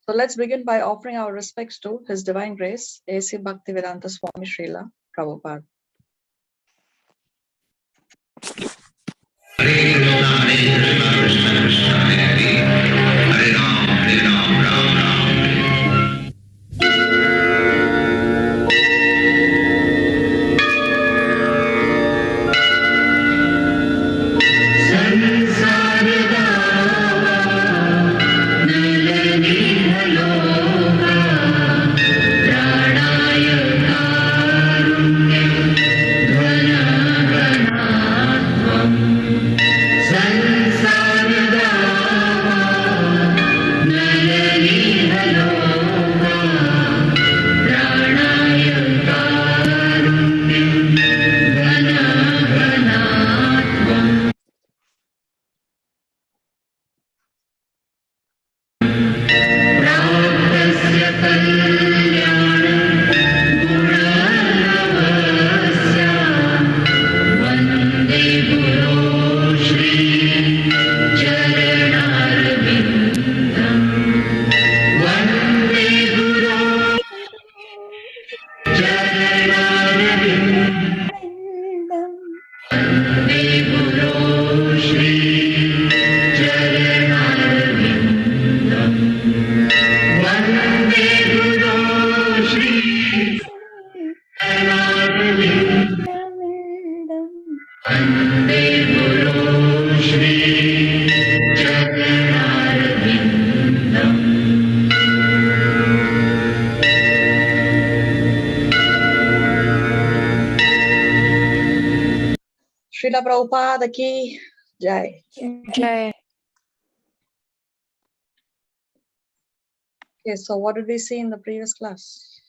So let's begin by offering our respects to His Divine Grace, A.C. Bhaktivedanta Swami Srila Prabhupada. Hare Krishna, Krishna Krishna, Hare Hare, Hare Ram, Ram Ram. Srila Prabhupada ki Jai. Jai. Okay, so what did we see in the previous class?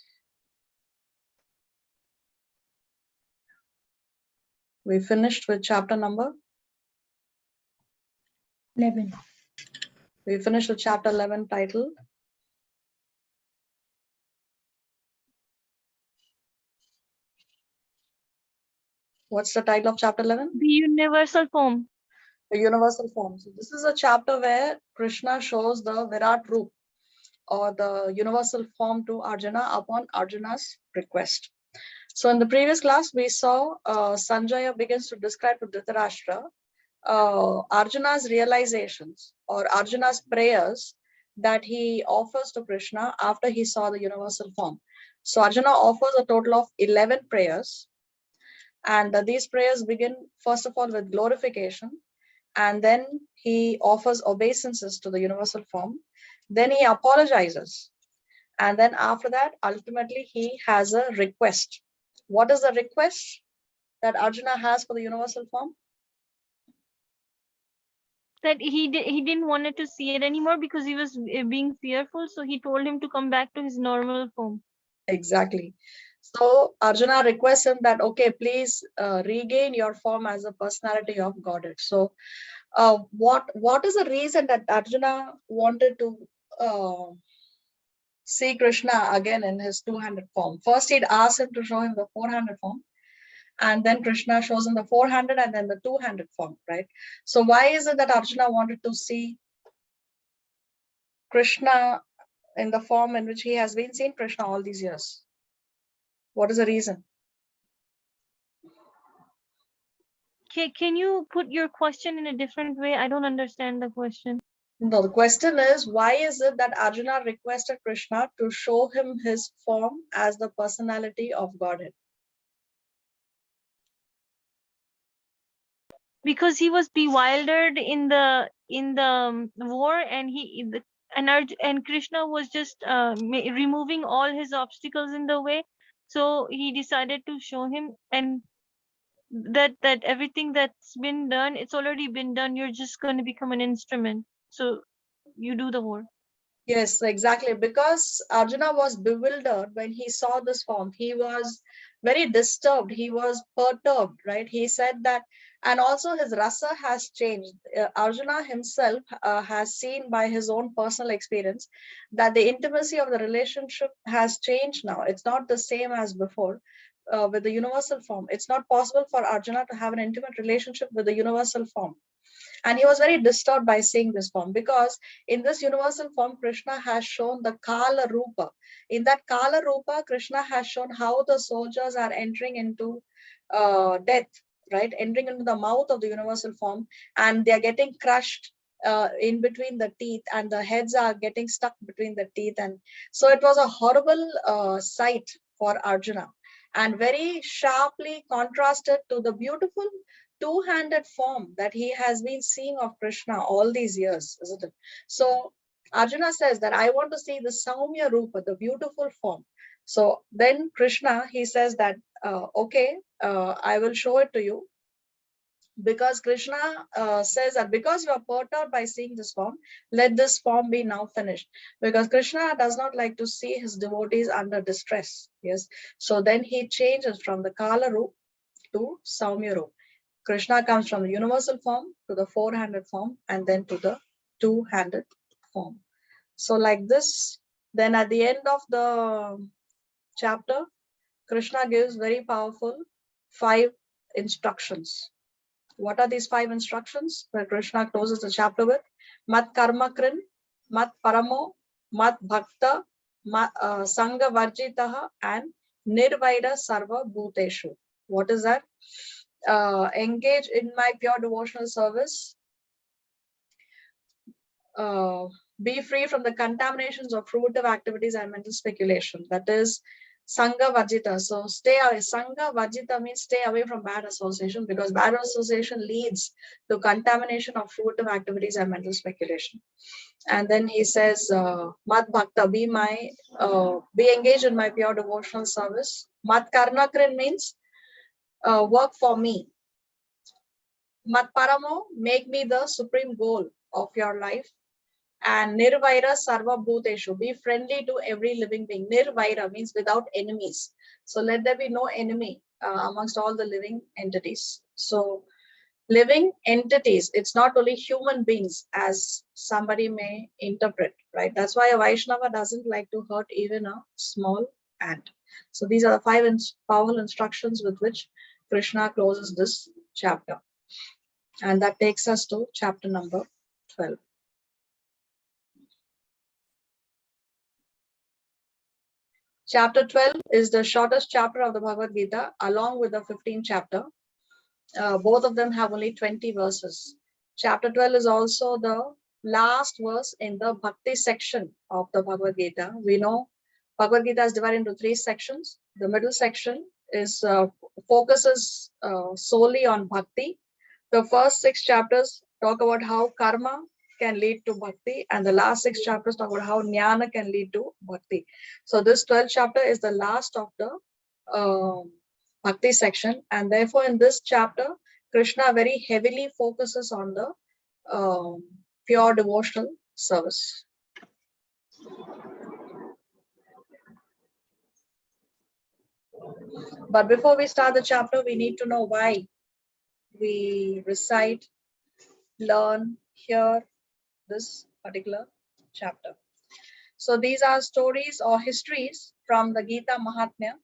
We finished with chapter number 11. We finished with chapter 11 titled What's the title of chapter 11? The universal form. The universal form. So this is a chapter where Krishna shows the Virat Roop or the universal form to Arjuna upon Arjuna's request. So in the previous class, we saw Sanjaya begins to describe to Dhritarashtra Arjuna's realizations or Arjuna's prayers that he offers to Krishna after he saw the universal form. So Arjuna offers a total of 11 prayers. And these prayers begin, first of all, with glorification. And then he offers obeisances to the universal form. Then he apologizes. And then after that, ultimately, he has a request. What is the request that Arjuna has for the universal form? That he didn't want to see it anymore because he was being fearful. So he told him to come back to his normal form. Exactly. So Arjuna requests him that, okay, please regain your form as a personality of Godhead. So what is the reason that Arjuna wanted to see Krishna again in his two-handed form? First, he'd asked him to show him the four-handed form. And then Krishna shows him the four-handed and then the two-handed form, right? So why is it that Arjuna wanted to see Krishna in the form in which he has been seeing Krishna all these years? What is the reason? Can you put your question in a different way? I don't understand the question. No, the question is, why is it that Arjuna requested Krishna to show him his form as the personality of Godhead? Because he was bewildered in the war, and and Krishna was just removing all his obstacles in the way. So he decided to show him, and that everything that's been done, it's already been done. You're just going to become an instrument. So you do the war. Yes, exactly. Because Arjuna was bewildered when he saw this form. He was very disturbed. He was perturbed, right? He said that, and also his rasa has changed. Arjuna himself has seen by his own personal experience that the intimacy of the relationship has changed now. It's not the same as before. With the universal form, it's not possible for Arjuna to have an intimate relationship with the universal form. And he was very disturbed by seeing this form, because in this universal form, Krishna has shown the Kala Rupa. In that Kala Rupa, Krishna has shown how the soldiers are entering into death, right? Entering into the mouth of the universal form, and they are getting crushed in between the teeth, and the heads are getting stuck between the teeth. And so it was a horrible sight for Arjuna, and very sharply contrasted to the beautiful two-handed form that he has been seeing of Krishna all these years, isn't it? So Arjuna says that I want to see the Saumya Rupa, the beautiful form. So then Krishna, he says that, okay, I will show it to you. Because Krishna says that because you are perturbed by seeing this form, let this form be now finished. Because Krishna does not like to see his devotees under distress. Yes. So then he changes from the Kala Rup to Saumya Rup. Krishna comes from the universal form to the four-handed form, and then to the two-handed form. So like this, then at the end of the chapter, Krishna gives very powerful 5 instructions. What are these 5 instructions that Krishna closes the chapter with? Mat karma krin, mat paramo, mat bhakta, sangha varjitaha, and nirvaira sarva bhuteshu. What is that? Engage in my pure devotional service. Be free from the contaminations of fruitive activities and mental speculation. That is Sangha Vajita. So stay away. Sangha Vajita means stay away from bad association, because bad association leads to contamination of fruitive activities and mental speculation. And then he says, Mat Bhakta, be engaged in my pure devotional service. Mat Karnakrin means work for me. Mat Paramo, make me the supreme goal of your life. And Nirvaira Sarva Bhuteshu, be friendly to every living being. Nirvaira means without enemies. So let there be no enemy amongst all the living entities. So living entities, it's not only human beings as somebody may interpret, right? That's why a Vaishnava doesn't like to hurt even a small ant. So these are the 5 powerful instructions with which Krishna closes this chapter. And that takes us to chapter number 12. Chapter 12 is the shortest chapter of the Bhagavad Gita, along with the 15th chapter. Both of them have only 20 verses. Chapter 12 is also the last verse in the Bhakti section of the Bhagavad Gita. We know Bhagavad Gita is divided into 3 sections. The middle section is focuses solely on Bhakti. The first 6 chapters talk about how karma can lead to Bhakti, and the last 6 chapters talk about how Jnana can lead to Bhakti. So this 12th chapter is the last of the Bhakti section, and therefore in this chapter, Krishna very heavily focuses on the pure devotional service. But before we start the chapter, we need to know why we recite, learn, hear this particular chapter. So these are stories or histories from the Gita Mahatmya.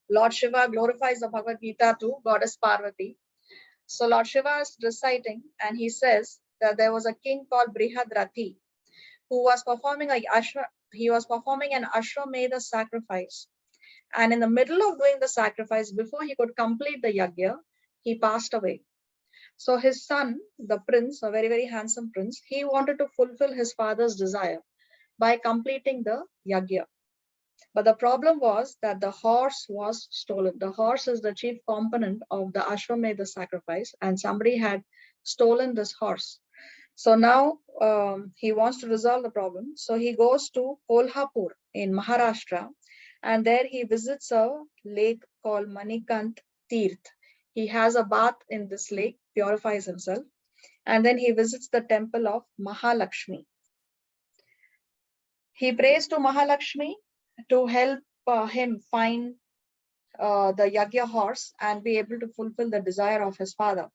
Lord Shiva glorifies the Bhagavad Gita to Goddess Parvati. So Lord Shiva is reciting, and he says that there was a king called Brihadrathi who was performing an Ashwamedha sacrifice. And in the middle of doing the sacrifice, before he could complete the yajna, he passed away. So his son, the prince, a very, very handsome prince, he wanted to fulfill his father's desire by completing the yajna. But the problem was that the horse was stolen. The horse is the chief component of the Ashwamedha sacrifice, and somebody had stolen this horse. So now he wants to resolve the problem. So he goes to Kolhapur in Maharashtra, and there he visits a lake called Manikant Tirth. He has a bath in this lake, purifies himself, and then he visits the temple of Mahalakshmi. He prays to Mahalakshmi to help him find the yajna horse and be able to fulfill the desire of his father.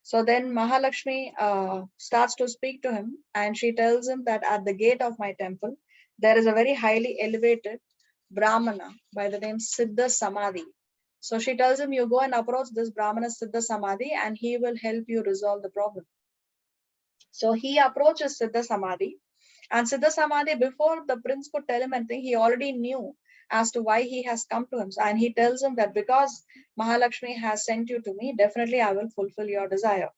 So then Mahalakshmi starts to speak to him, and she tells him that at the gate of my temple, there is a very highly elevated Brahmana by the name Siddha Samadhi. So she tells him, you go and approach this Brahmana Siddha Samadhi and he will help you resolve the problem. So he approaches Siddha Samadhi, and Siddha Samadhi, before the prince could tell him anything, he already knew as to why he has come to him. And he tells him that because Mahalakshmi has sent you to me, definitely I will fulfill your desire.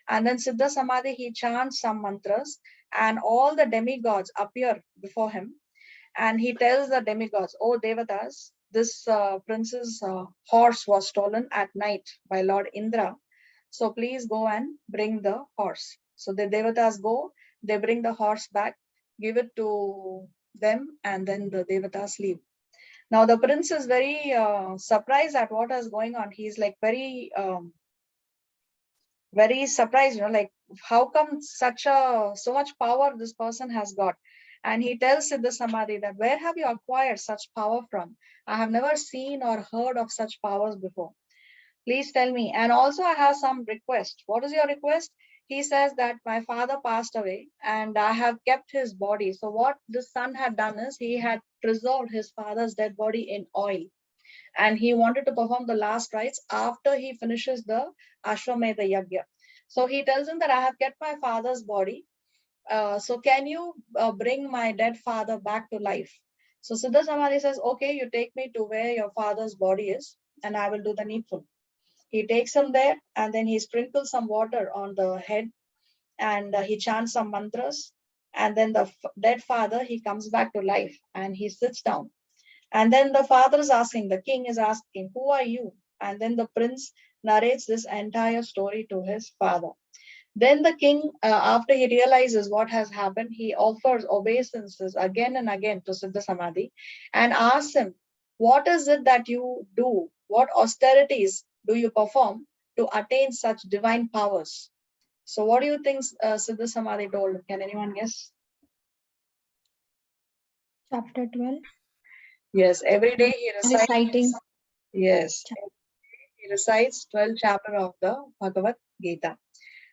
And then Siddha Samadhi, he chants some mantras, and all the demigods appear before him. And he tells the demigods, oh Devatas, this prince's horse was stolen at night by Lord Indra. So please go and bring the horse. So the Devatas go, they bring the horse back, give it to them, and then the Devatas leave. Now the prince is very surprised at what is going on. He's like very surprised, like how come so much power this person has got. And he tells Siddha Samadhi that where have you acquired such power from? I have never seen or heard of such powers before. Please tell me. And also I have some request. What is your request? He says that my father passed away and I have kept his body. So what the son had done is he had preserved his father's dead body in oil, and he wanted to perform the last rites after he finishes the Ashwamedha Yagya. So he tells him that I have kept my father's body. So can you bring my dead father back to life? So Siddha Samadhi says, okay, you take me to where your father's body is and I will do the needful. He takes him there and then he sprinkles some water on the head, and he chants some mantras. And then the dead father, he comes back to life and he sits down. And then the father is asking, the king is asking, who are you? And then the prince narrates this entire story to his father. Then the king, after he realizes what has happened, he offers obeisances again and again to Siddha Samadhi and asks him, what is it that you do? What austerities do you perform to attain such divine powers? So what do you think Siddha Samadhi told? Can anyone guess? Chapter 12. Yes, every day he recites. Reciting. Yes, he recites 12th chapter of the Bhagawad Gita.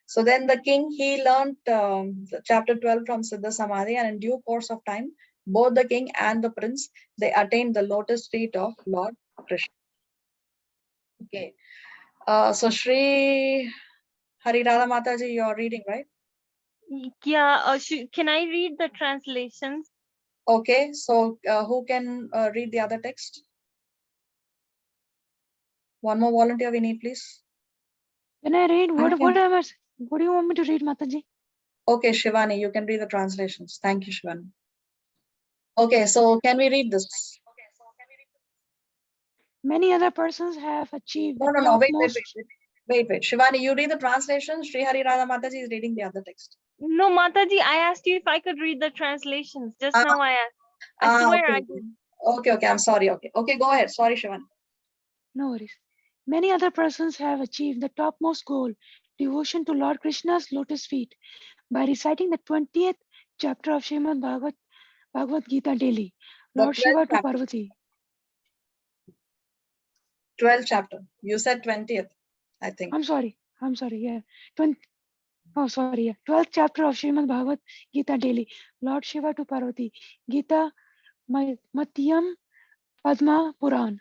So then the king, he learned chapter 12 from Siddha Samadhi, and in due course of time, both the king and the prince, they attained the lotus feet of Lord Krishna. Okay. So Shri Hari Radha Mataji, you're reading, right? Yeah, can I read the translations? Okay, so who can read the other text? One more volunteer we need, please. Can I read? What do you want me to read, Mataji? Okay, Shivani, you can read the translations. Thank you, Shivani. Okay, so can we read this? Many other persons have achieved No, wait. Shivani, you read the translation. Sri Hari Radha Mataji is reading the other text. No, Mataji, I asked you if I could read the translations. Just now I asked. I swear okay. I did. Okay, I'm sorry. Okay, go ahead. Sorry, Shivani. No worries. Many other persons have achieved the topmost goal, devotion to Lord Krishna's lotus feet, by reciting the 20th chapter of Srimad Bhagavad Gita daily. Lord Shiva to Parvati. 12th chapter. You said 20th, I think. I'm sorry. Yeah. 12th chapter of Srimad Bhagavad Gita daily. Lord Shiva to Parvati. Gita Matyam Padma Puran.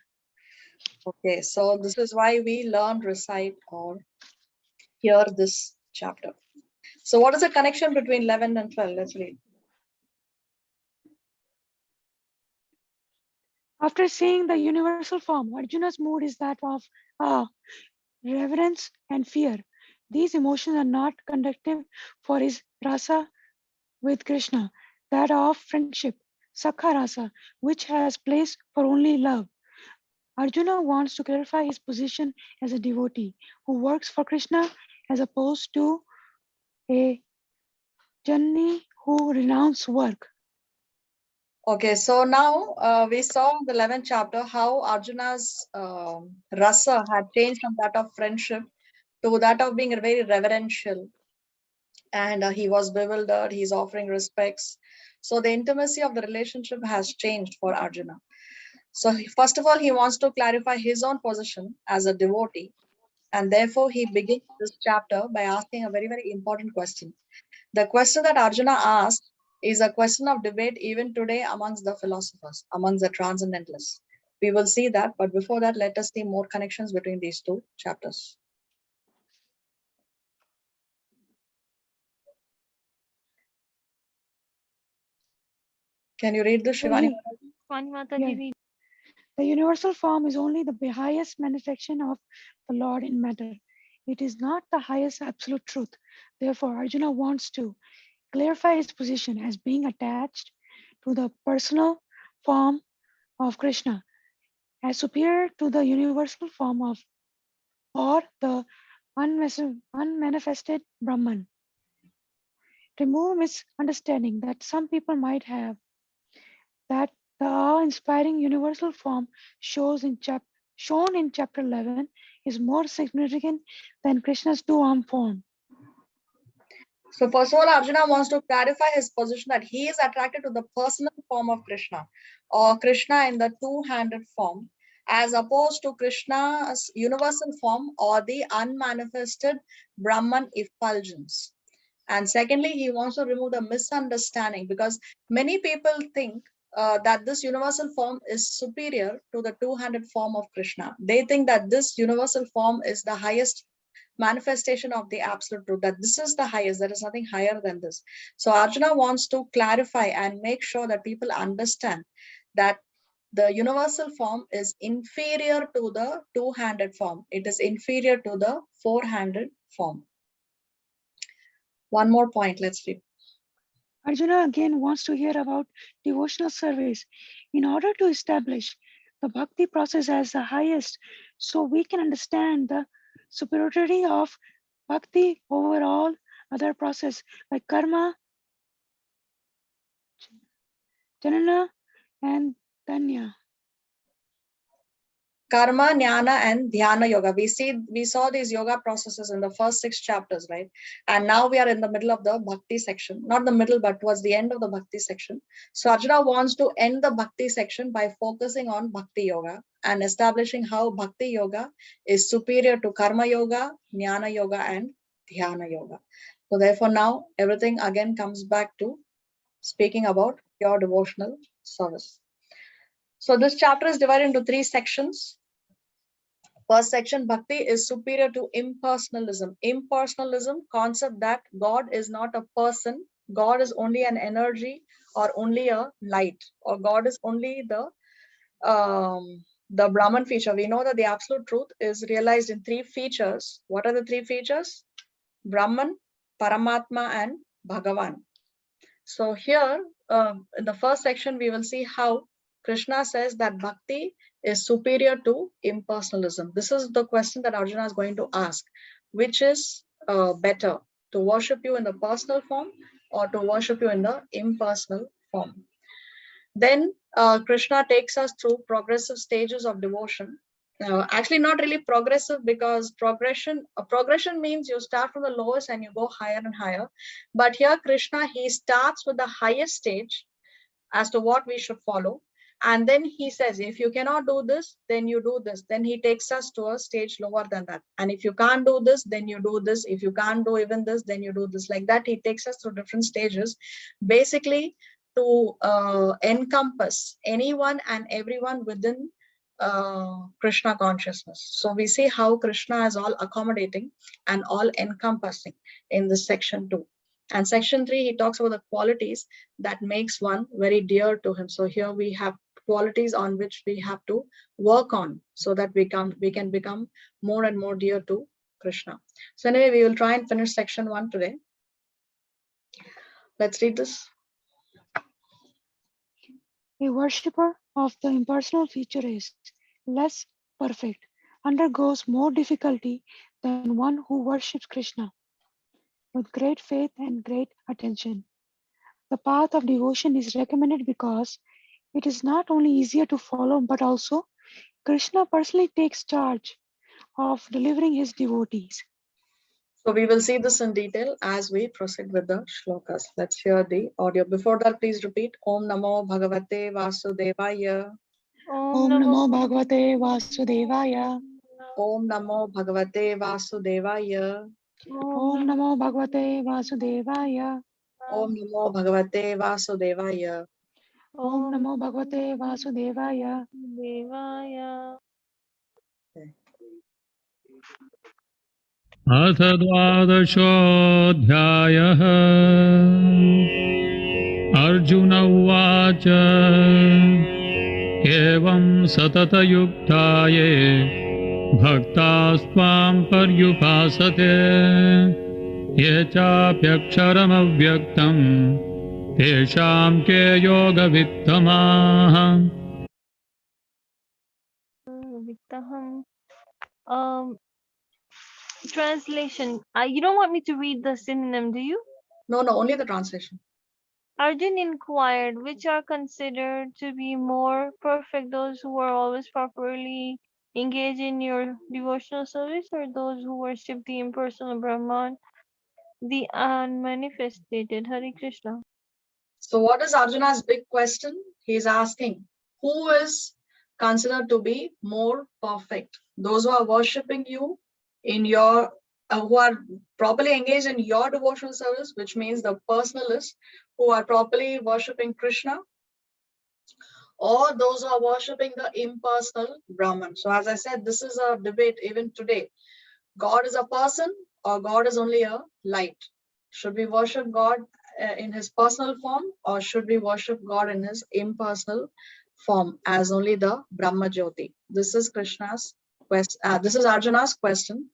Okay, so this is why we learn, recite, or hear this chapter. So what is the connection between 11 and 12? Let's read. After seeing the universal form, Arjuna's mood is that of awe, reverence, and fear. These emotions are not conducive for his rasa with Krishna, that of friendship, sakha rasa, which has place for only love. Arjuna wants to clarify his position as a devotee who works for Krishna as opposed to a jnani who renounces work. Okay, so now we saw in the 11th chapter how Arjuna's rasa had changed from that of friendship to that of being very reverential. And he was bewildered, he's offering respects. So the intimacy of the relationship has changed for Arjuna. So first of all, he wants to clarify his own position as a devotee. And therefore, he begins this chapter by asking a very, very important question. The question that Arjuna asked is a question of debate even today amongst the philosophers, amongst the transcendentalists. We will see that, but before that, let us see more connections between these two chapters. Can you read the Shivani? Swani Mata Yeah. Ji, The universal form is only the highest manifestation of the Lord in matter. It is not the highest absolute truth. Therefore, Arjuna wants to clarify his position as being attached to the personal form of Krishna as superior to the universal form of or the unmanifested Brahman. Remove misunderstanding that some people might have that the awe-inspiring universal form shown in chapter 11 is more significant than Krishna's two-arm form. So first of all, Arjuna wants to clarify his position that he is attracted to the personal form of Krishna, or Krishna in the two-handed form, as opposed to Krishna's universal form or the unmanifested Brahman effulgence. And secondly, he wants to remove the misunderstanding, because many people think that this universal form is superior to the two-handed form of Krishna. They think that this universal form is the highest manifestation of the absolute truth, that this is the highest, there is nothing higher than this. So Arjuna wants to clarify and make sure that people understand that the universal form is inferior to the two-handed form. It is inferior to the four-handed form. One more point, let's read. Arjuna again wants to hear about devotional service in order to establish the bhakti process as the highest, so we can understand the superiority of bhakti over all other process like karma, jnana, and danya. Karma, jnana, and dhyana yoga. We saw these yoga processes in the first 6 chapters, right? And now we are in the middle of the bhakti section. Not the middle, but towards the end of the bhakti section. So Arjuna wants to end the bhakti section by focusing on bhakti yoga and establishing how bhakti yoga is superior to karma yoga, jnana yoga, and dhyana yoga. So therefore now everything again comes back to speaking about pure devotional service. So this chapter is divided into 3 sections. First section, Bhakti is superior to impersonalism. Impersonalism, concept that God is not a person, God is only an energy or only a light, or God is only the Brahman feature. We know that the absolute truth is realized in 3 features. What are the 3 features? Brahman, Paramatma, and Bhagavan. So here, in the first section, we will see how Krishna says that Bhakti is superior to impersonalism. This is the question that Arjuna is going to ask. Which is better, to worship you in the personal form or to worship you in the impersonal form? Then Krishna takes us through progressive stages of devotion. Actually, not really progressive, because progression means you start from the lowest and you go higher and higher. But here Krishna, he starts with the highest stage as to what we should follow. And then he says, if you cannot do this, then you do this. Then he takes us to a stage lower than that. And if you can't do this, then you do this. If you can't do even this, then you do this. Like that, he takes us through different stages, basically to encompass anyone and everyone within Krishna consciousness. So we see how Krishna is all accommodating and all encompassing in this section 2. And section 3, he talks about the qualities that makes one very dear to him. So here we have qualities on which we have to work on so that we can become more and more dear to Krishna. So anyway, we will try and finish section 1 today. Let's read this. A worshipper of the impersonal feature is less perfect, undergoes more difficulty than one who worships Krishna with great faith and great attention. The path of devotion is recommended because it is not only easier to follow, but also Krishna personally takes charge of delivering his devotees. So we will see this in detail as we proceed with the shlokas. Let's hear the audio. Before that, please repeat Om Namo Bhagavate Vasudevaya. Om Namo Bhagavate Vasudevaya. Om Namo Bhagavate Vasudevaya. Om Namo Bhagavate Vasudevaya. Om Namo Bhagavate Vasudevaya. Om Namo Bhagavate Vasudevaya. Devaya. अथ द्वादशोऽध्यायः अर्जुन उवाच एवं सततयुक्ताये भक्तास्त्वां पर्युपासते ये चाप्यक्षरमव्यक्तं तेषां के योगवित्तमाः Vittaham. Translation. You don't want me to read the synonym, do you? No, only the translation. Arjun inquired, which are considered to be more perfect, those who are always properly engaged in your devotional service, or those who worship the impersonal Brahman, the unmanifested? Hare Krishna. So what is Arjuna's big question? He's asking, who is considered to be more perfect? Those who are worshipping you in your, who are properly engaged in your devotional service, which means the personalists who are properly worshipping Krishna, or those who are worshipping the impersonal Brahman. So as I said, this is a debate even today. God is a person or God is only a light? Should we worship God in his personal form, or should we worship God in his impersonal form as only the Brahma Jyoti? This is Krishna's question. This is Arjuna's question,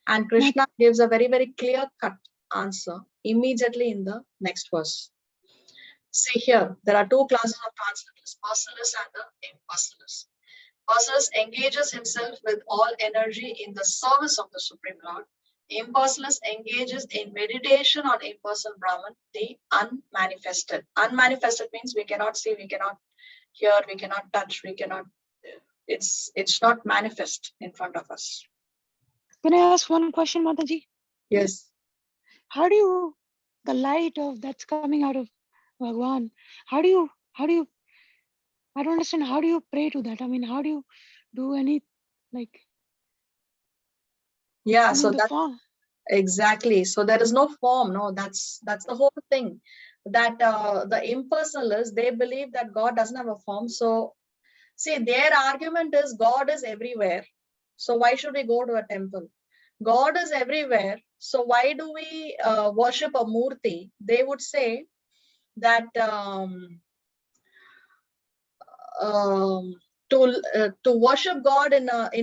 and Krishna gives a very, very clear-cut answer immediately in the next verse. See here, there are two classes of transcendentalists, personalists and the impersonalists. Personalist engages himself with all energy in the service of the Supreme Lord. Impersonalist engages in meditation on impersonal Brahman, the unmanifested. Unmanifested means we cannot see, we cannot hear, we cannot touch, we cannot, it's not manifest in front of us. Can I ask one question, Mataji? Yes. How do you, the light of that's coming out of Bhagwan, how do you, I don't understand, how do you pray to that? I mean, how do you do any, like, Yeah, I mean, so the that form? exactly. So there is no form. No, that's the whole thing. That the impersonalists, they believe that God doesn't have a form. So see, their argument is God is everywhere. So why should we go to a temple? God is everywhere. So why do we worship a murti? They would say that to worship God in a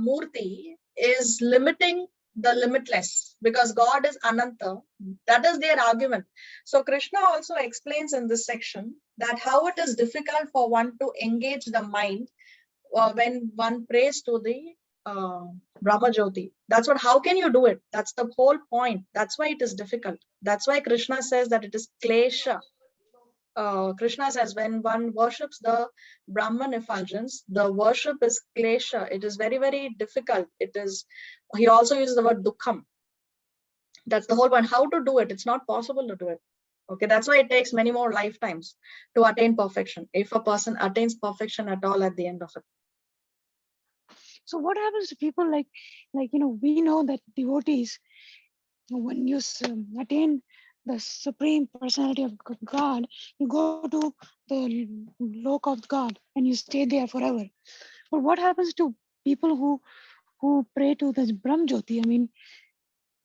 murti is limiting the limitless, because God is Ananta. That is their argument. So Krishna also explains in this section that how it is difficult for one to engage the mind when one prays to the Brahma Jyoti. That's what, how can you do it? That's the whole point. That's why it is difficult. That's why Krishna says that it is klesha. Krishna says when one worships the Brahman effulgence, the worship is klesha. It is very, very difficult. It is, he also uses the word dukkham. That's the whole point. How to do it? It's not possible to do it. Okay, that's why it takes many more lifetimes to attain perfection, if a person attains perfection at all at the end of it. So what happens to people like, we know that devotees, when you attain the supreme personality of God, you go to the lok of God and you stay there forever. But what happens to people who pray to the Brahm Jyoti? I mean,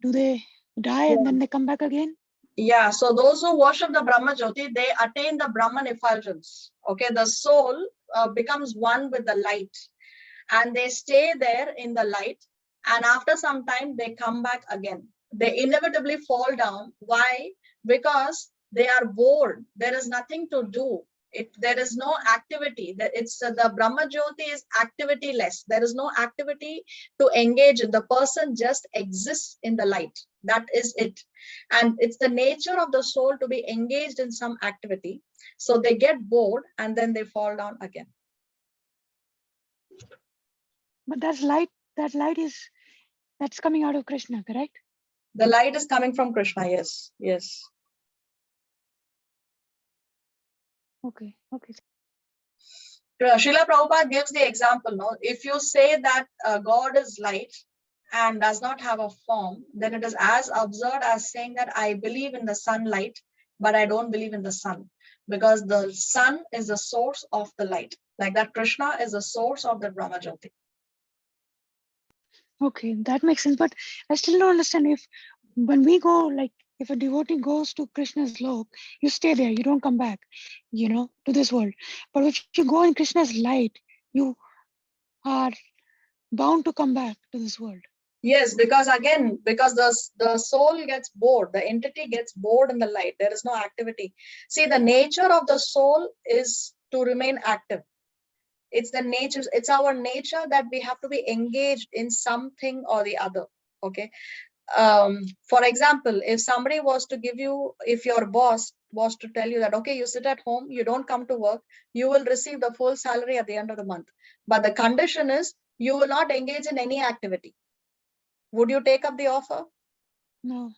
do they die and then they come back again? Yeah, so those who worship the Brahma Jyoti, they attain the Brahman effulgence. Okay, the soul becomes one with the light, and they stay there in the light, and after some time they come back again. They inevitably fall down. Why? Because they are bored. There is nothing to do. There is no activity. It's the Brahma Jyoti is activity-less. There is no activity to engage in. The person just exists in the light. That is it. And it's the nature of the soul to be engaged in some activity. So they get bored and then they fall down again. But that's light that's coming out of Krishna, correct? The light is coming from Krishna, yes, yes. Okay. Srila Prabhupada gives the example, no? If you say that God is light and does not have a form, then it is as absurd as saying that I believe in the sunlight but I don't believe in the sun, because the sun is the source of the light. Like that, Krishna is the source of the Brahma Jyoti. Okay, that makes sense. But I still don't understand if when we go, like if a devotee goes to Krishna's lok, you stay there, you don't come back, to this world. But if you go in Krishna's light, you are bound to come back to this world. Yes, because again, because the soul gets bored, the entity gets bored in the light. There is no activity. See, the nature of the soul is to remain active. It's the nature, it's our nature that we have to be engaged in something or the other. Okay. For example, if somebody was to give you, if your boss was to tell you that, okay, you sit at home, you don't come to work, you will receive the full salary at the end of the month. But the condition is you will not engage in any activity. Would you take up the offer? No.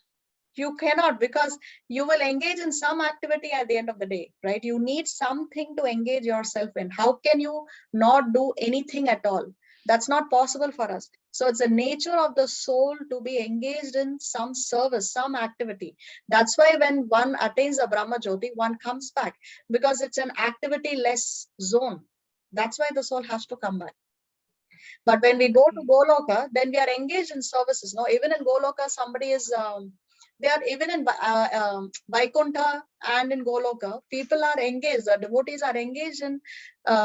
You cannot, because you will engage in some activity at the end of the day, right? You need something to engage yourself in. How can you not do anything at all? That's not possible for us. So it's the nature of the soul to be engaged in some service, some activity. That's why when one attains a Brahma Jyoti, one comes back, because it's an activity-less zone. That's why the soul has to come back. But when we go to Goloka, then we are engaged in services. No, even in Goloka, somebody is, they are even in Vaikuntha and in Goloka, people are engaged, the devotees are engaged in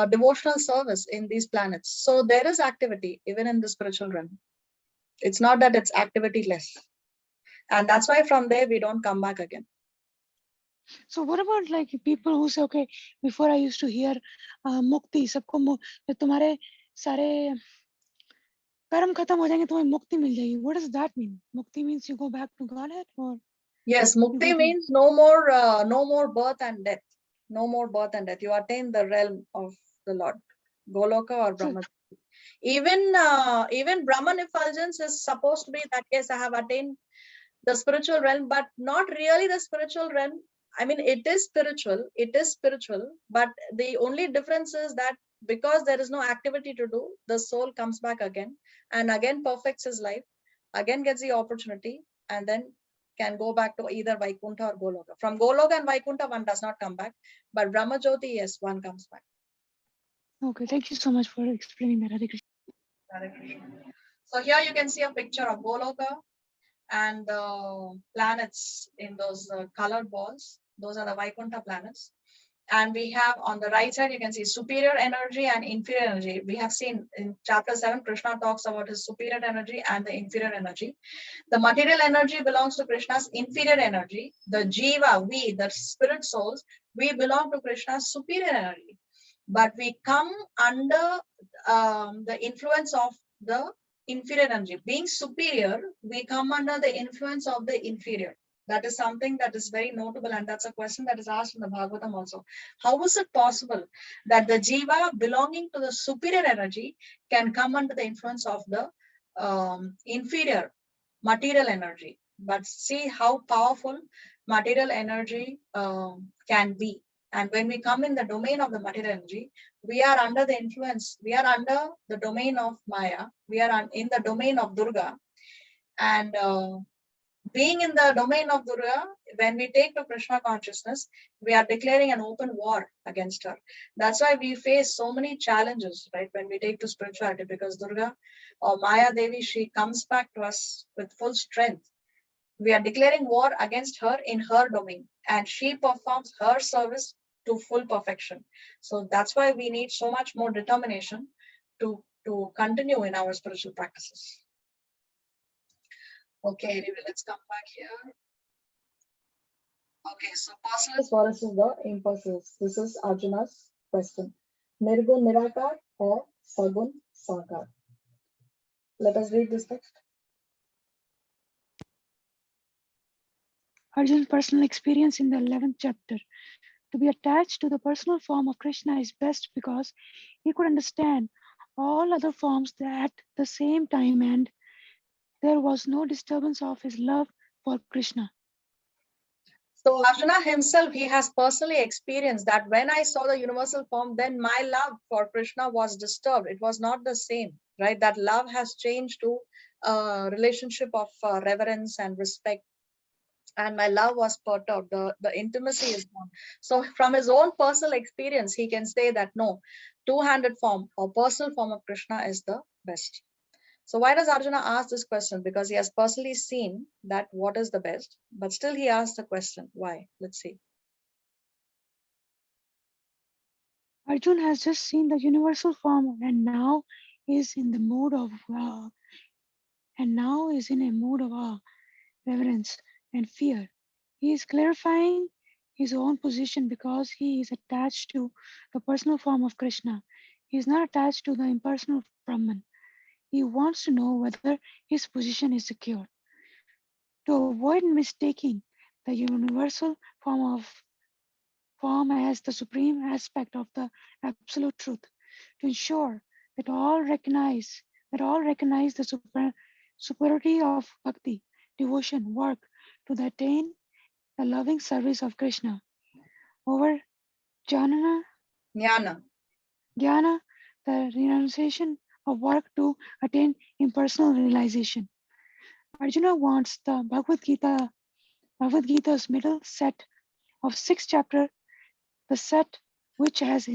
devotional service in these planets. So there is activity even in the spiritual realm. It's not that it's activity less. And that's why from there, we don't come back again. So what about like people who say, okay, before I used to hear mukti, sabko tumhare sare कर्म खत्म हो जाएंगे तुम्हें मुक्ति मिल जाएगी. What does that mean? Mukti means you go back to Godhead, or? Yes, mukti means no more birth and death. No more birth and death. You attain the realm of the Lord, Goloka or Brahma. Even Brahman effulgence is supposed to be that, yes, I have attained the spiritual realm, but not really the spiritual realm. I mean, it is spiritual, but the only difference is that because there is no activity to do, the soul comes back again and again perfects his life, again gets the opportunity, and then can go back to either Vaikuntha or Goloka. From Goloka and Vaikuntha, one does not come back, but Brahma Jyoti, yes, one comes back. Okay, thank you so much for explaining that, Hare Krishna. Hare Krishna. So here you can see a picture of Goloka and the planets in those colored balls. Those are the Vaikuntha planets. And we have on the right side, you can see superior energy and inferior energy. We have seen in chapter 7, Krishna talks about his superior energy and the inferior energy. The material energy belongs to Krishna's inferior energy. The jiva, we, the spirit souls, we belong to Krishna's superior energy. But we come under the influence of the inferior energy. Being superior, we come under the influence of the inferior. That is something that is very notable, and that's a question that is asked in the Bhagavatam also. How is it possible that the jiva belonging to the superior energy can come under the influence of the inferior material energy? But see how powerful material energy can be. And when we come in the domain of the material energy, we are under the influence, we are under the domain of Maya, we are in the domain of Durga. And being in the domain of Durga, when we take to Krishna consciousness, we are declaring an open war against her. That's why we face so many challenges, right, when we take to spirituality, because Durga or Maya Devi, she comes back to us with full strength. We are declaring war against her in her domain, and she performs her service to full perfection. So that's why we need so much more determination to continue in our spiritual practices. Okay, anyway, let's come back here. Okay, so personal versus the impersonal. This is Arjuna's question. Nirgun Nirakar or Sagun Sakar? Let us read this text. Arjun's personal experience in the 11th chapter. To be attached to the personal form of Krishna is best because he could understand all other forms at the same time, and there was no disturbance of his love for Krishna. So Arjuna himself, he has personally experienced that when I saw the universal form, then my love for Krishna was disturbed. It was not the same, right? That love has changed to a relationship of reverence and respect. and my love was perturbed. The intimacy is gone. So from his own personal experience, he can say that no, two-handed form or personal form of Krishna is the best. So why does Arjuna ask this question? Because he has personally seen that what is the best, but still he asked the question. Why? Let's see. Arjun has just seen the universal form and now is in the mood of reverence and fear. He is clarifying his own position because he is attached to the personal form of Krishna. He is not attached to the impersonal Brahman. He wants to know whether his position is secure. To avoid mistaking the universal form as the supreme aspect of the absolute truth, to ensure that all recognize the superiority of bhakti, devotion, work to attain the loving service of Krishna over jnana, Jnana. the renunciation of work to attain impersonal realization. Arjuna wants the Bhagavad Gita's middle set of 6 chapters, the set which has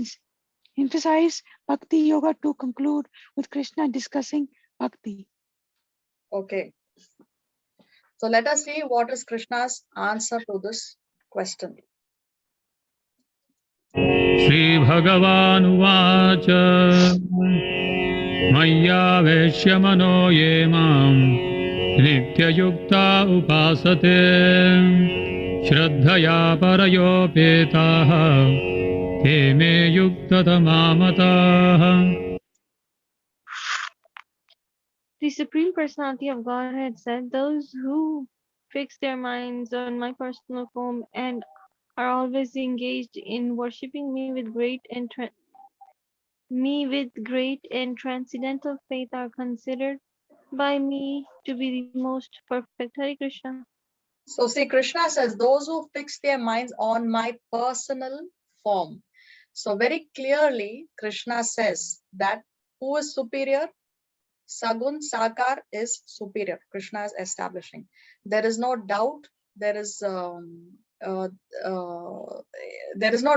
emphasized Bhakti Yoga to conclude with Krishna discussing Bhakti. Okay. So let us see what is Krishna's answer to this question. Shri Bhagavan Uvacha Maya Veshya Mano Ye Mam Nitya Yukta Upasate Shraddhaya Parayopetaha Te Me Yukta Tamamataha. The Supreme Personality of Godhead said, "Those who fix their minds on my personal form and are always engaged in worshipping me with great and transcendental faith are considered by me to be the most perfect." Hare Krishna. So see, Krishna says, those who fix their minds on my personal form. So very clearly, Krishna says that who is superior? Sagun Sakar is superior. Krishna is establishing. There is no doubt. There is uh, no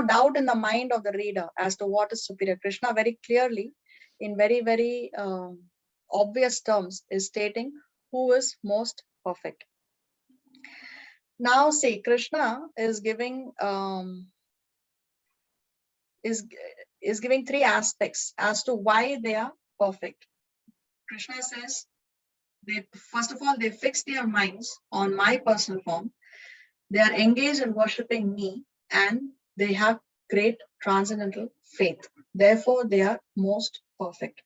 doubt in the mind of the reader as to what is superior. Krishna very clearly, in very obvious terms, is stating who is most perfect. Now, see, Krishna is giving is giving 3 aspects as to why they are perfect. Krishna says, first of all, they fix their minds on my personal form. They are engaged in worshipping me, and they have great transcendental faith. Therefore, they are most perfect.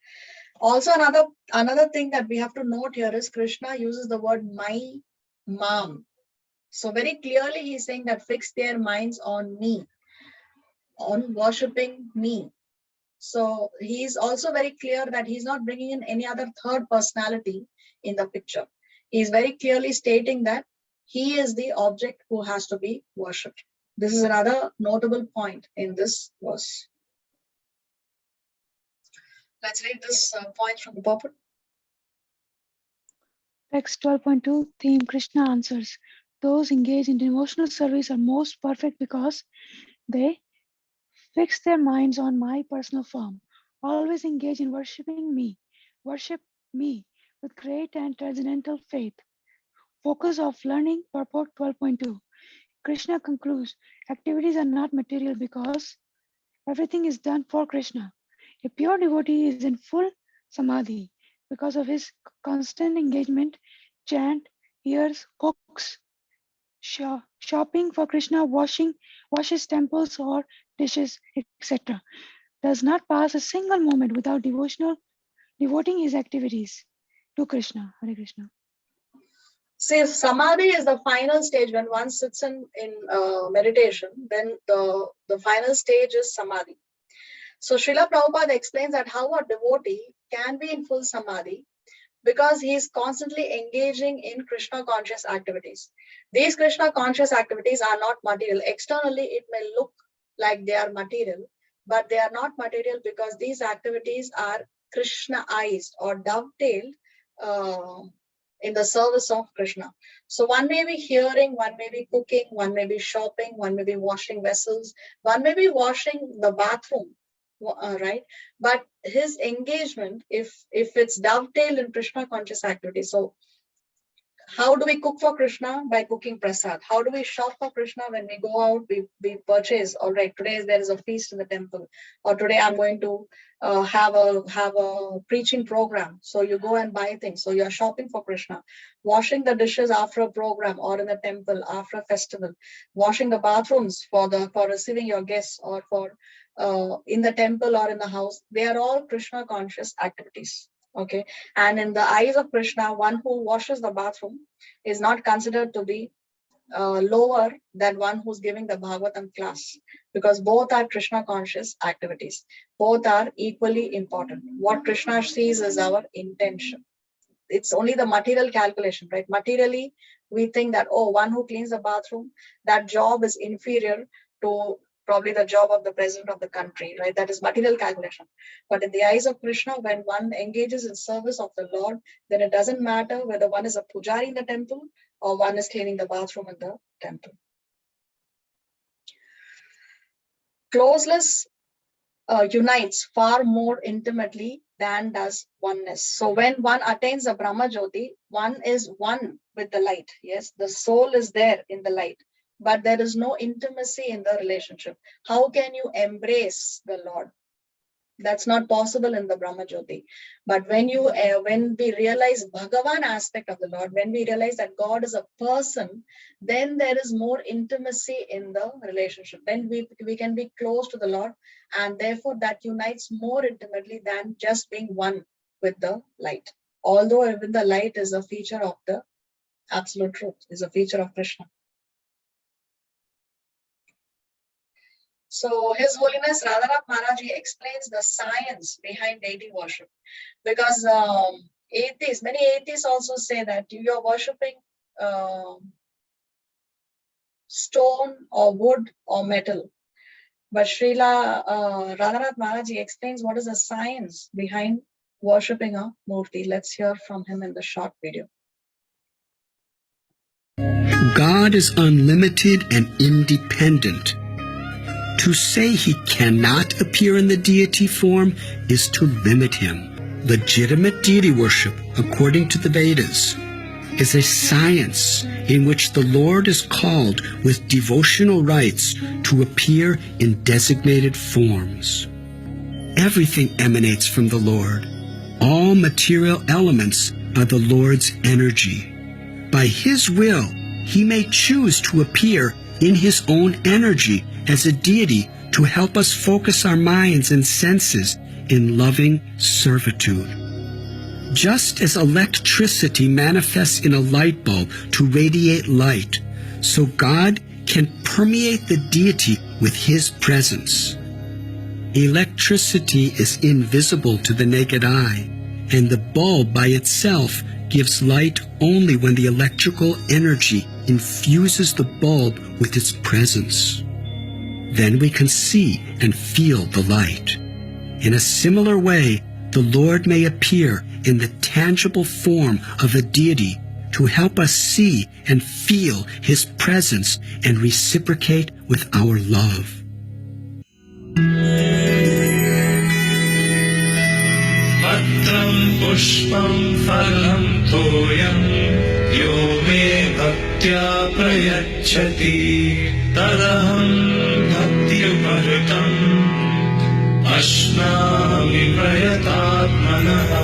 Also, another thing that we have to note here is Krishna uses the word my, mam. So very clearly, he's saying that fix their minds on me, on worshipping me. So he's also very clear that he's not bringing in any other third personality in the picture. He's very clearly stating that he is the object who has to be worshipped. This is another notable point in this verse. Let's read this point from the purport. Text 12.2 theme Krishna answers. Those engaged in devotional service are most perfect because they fix their minds on my personal form, always engage in worshiping me, worship me with great and transcendental faith. Focus of learning purport 12.2. Krishna concludes, activities are not material because everything is done for Krishna. A pure devotee is in full samadhi because of his constant engagement, chant, hears, cooks, shopping for Krishna, washes temples or dishes, etc. Does not pass a single moment without devoting his activities to Krishna. Hare Krishna. See, samadhi is the final stage when one sits in meditation. Then the final stage is samadhi. So Srila Prabhupada explains that how a devotee can be in full samadhi because he is constantly engaging in Krishna conscious activities. These Krishna conscious activities are not material. Externally, it may look like they are material, but they are not material because these activities are Krishnaized or dovetailed in the service of Krishna. So one may be hearing, one may be cooking, one may be shopping, one may be washing vessels, one may be washing the bathroom, right? But his engagement, if it's dovetailed in Krishna conscious activity, so how do we cook for Krishna? By cooking prasad. How do we shop for Krishna? When we go out, we purchase. All right, today there is a feast in the temple, or today I'm going to have a preaching program. So you go and buy things. So you're shopping for Krishna. Washing the dishes after a program or in the temple after a festival. Washing the bathrooms for receiving your guests or for in the temple or in the house. They are all Krishna conscious activities. Okay, and in the eyes of Krishna, one who washes the bathroom is not considered to be lower than one who's giving the Bhagavatam class, because both are Krishna conscious activities. Both are equally important. What Krishna sees is our intention. It's only the material calculation, right? Materially, we think that, oh, one who cleans the bathroom, that job is inferior to probably the job of the president of the country, right? That is material calculation. But in the eyes of Krishna, when one engages in service of the Lord, then it doesn't matter whether one is a pujari in the temple or one is cleaning the bathroom in the temple. Closeness unites far more intimately than does oneness. So when one attains the Brahma Jyoti, one is one with the light. Yes, the soul is there in the light, but there is no intimacy in the relationship. How can you embrace the Lord? That's not possible in the Brahma Jyoti. But when we realize Bhagavan aspect of the Lord, when we realize that God is a person, then there is more intimacy in the relationship. Then we can be close to the Lord, and therefore that unites more intimately than just being one with the light. Although even the light is a feature of the absolute truth, is a feature of Krishna. So His Holiness Radhanath Maharaji explains the science behind deity worship, because many atheists also say that you are worshipping stone or wood or metal. But Srila Radhanath Maharaji explains what is the science behind worshipping a murti. Let's hear from him in the short video. God is unlimited and independent. To say he cannot appear in the deity form is to limit him. Legitimate deity worship, according to the Vedas, is a science in which the Lord is called with devotional rites to appear in designated forms. Everything emanates from the Lord. All material elements are the Lord's energy. By His will, He may choose to appear in His own energy as a deity to help us focus our minds and senses in loving servitude. Just as electricity manifests in a light bulb to radiate light, so God can permeate the deity with His presence. Electricity is invisible to the naked eye, and the bulb by itself gives light only when the electrical energy infuses the bulb with its presence. Then we can see and feel the light. In a similar way, the Lord may appear in the tangible form of a deity to help us see and feel His presence and reciprocate with our love. Patram pushpam phalam toyam yo me bhaktya prayachati tadaham bhakti-upartam ashnami prayatatmanaha.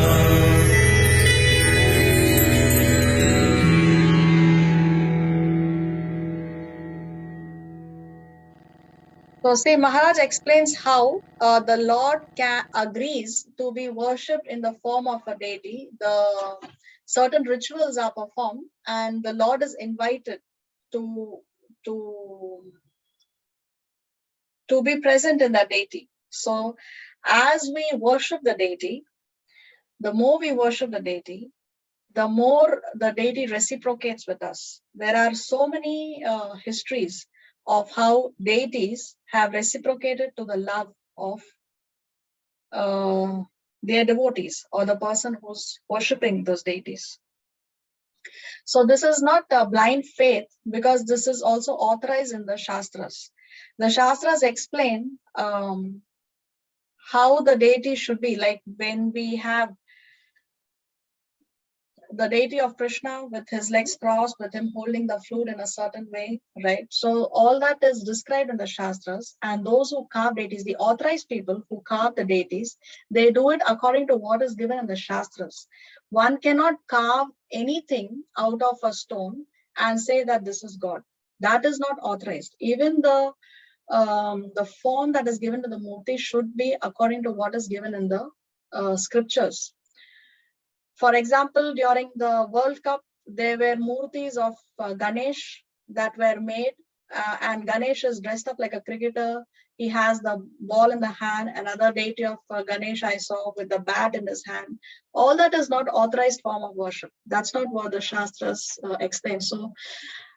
So see, Maharaj explains how the Lord agrees to be worshipped in the form of a deity. The certain rituals are performed, and the Lord is invited to be present in that deity. So as we worship the deity, the more we worship the deity, the more the deity reciprocates with us. There are so many histories of how deities have reciprocated to the love of their devotees or the person who's worshipping those deities. So this is not a blind faith, because this is also authorized in the Shastras. The Shastras explain how the deity should be. Like when we have the deity of Krishna with his legs crossed, with him holding the flute in a certain way, right? So all that is described in the Shastras, and those who carve deities, the authorized people who carve the deities, they do it according to what is given in the Shastras. One cannot carve anything out of a stone and say that this is God. That is not authorized. Even the form that is given to the murti should be according to what is given in the scriptures. For example, during the World Cup, there were murtis of Ganesh that were made, and Ganesh is dressed up like a cricketer. He has the ball in the hand. Another deity of Ganesh I saw with the bat in his hand. All that is not authorized form of worship. That's not what the Shastras explain. So,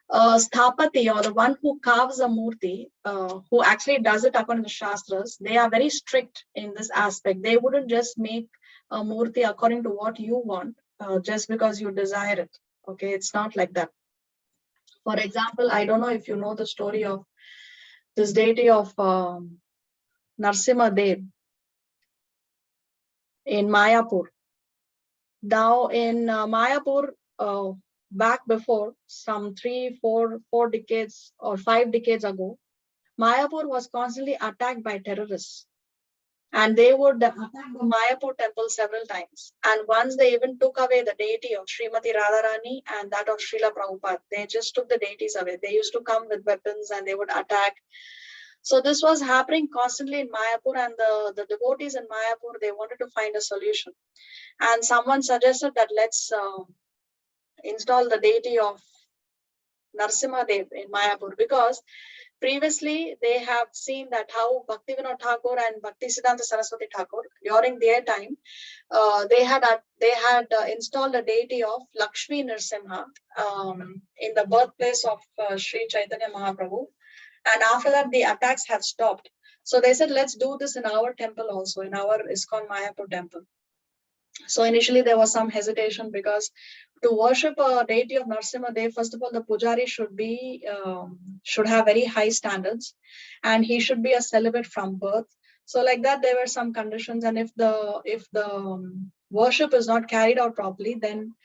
Sthapati, or the one who carves a murti, who actually does it according to Shastras, they are very strict in this aspect. They wouldn't just make a murti according to what you want, just because you desire it. Okay, it's not like that. For example, I don't know if you know the story of this deity of Narsimha Dev in Mayapur. Now in Mayapur, back before some 3, 4 decades or 5 decades ago, Mayapur was constantly attacked by terrorists. And they would attack the Mayapur temple several times. And once they even took away the deity of Srimati Radharani and that of Srila Prabhupada. They just took the deities away. They used to come with weapons and they would attack. So this was happening constantly in Mayapur, and the devotees in Mayapur, they wanted to find a solution. And someone suggested that let's install the deity of Narsimha Dev in Mayapur, because previously they have seen that how Bhaktivinoda Thakur and Bhaktisiddhanta Saraswati Thakur, during their time, they had installed a deity of Lakshmi Nrsimha in the birthplace of Sri Chaitanya Mahaprabhu. And after that, the attacks have stopped. So they said, let's do this in our temple also, in our ISKCON Mayapur temple. So initially there was some hesitation, because to worship a deity of Narsimha Dev, first of all, the pujari should have very high standards, and he should be a celibate from birth. So like that, there were some conditions, and if the worship is not carried out properly, then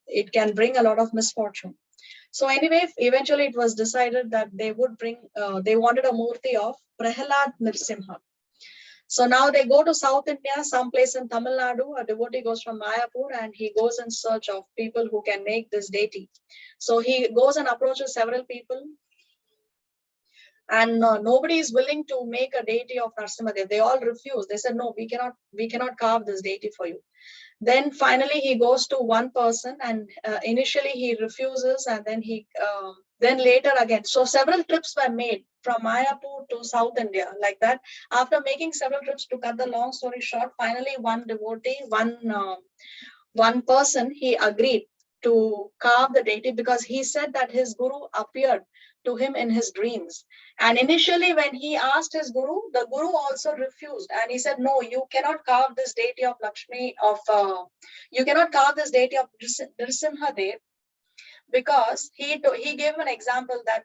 it can bring a lot of misfortune. So anyway, eventually it was decided that they wanted a murti of Prahalad Nrsimha. So now they go to South India, someplace in Tamil Nadu. A devotee goes from Mayapur and he goes in search of people who can make this deity. So he goes and approaches several people, and nobody is willing to make a deity of Narsimha. They all refuse. They said, no, we cannot carve this deity for you. Then finally he goes to one person, and initially he refuses, and then later again. So several trips were made from Mayapur to South India, like that. After making several trips, to cut the long story short, finally one devotee, one person, he agreed to carve the deity, because he said that his guru appeared to him in his dreams. And initially when he asked his guru, the guru also refused, and he said, no, you cannot carve this deity of Lakshmi, you cannot carve this deity of Nrsimha Dev, because he gave an example that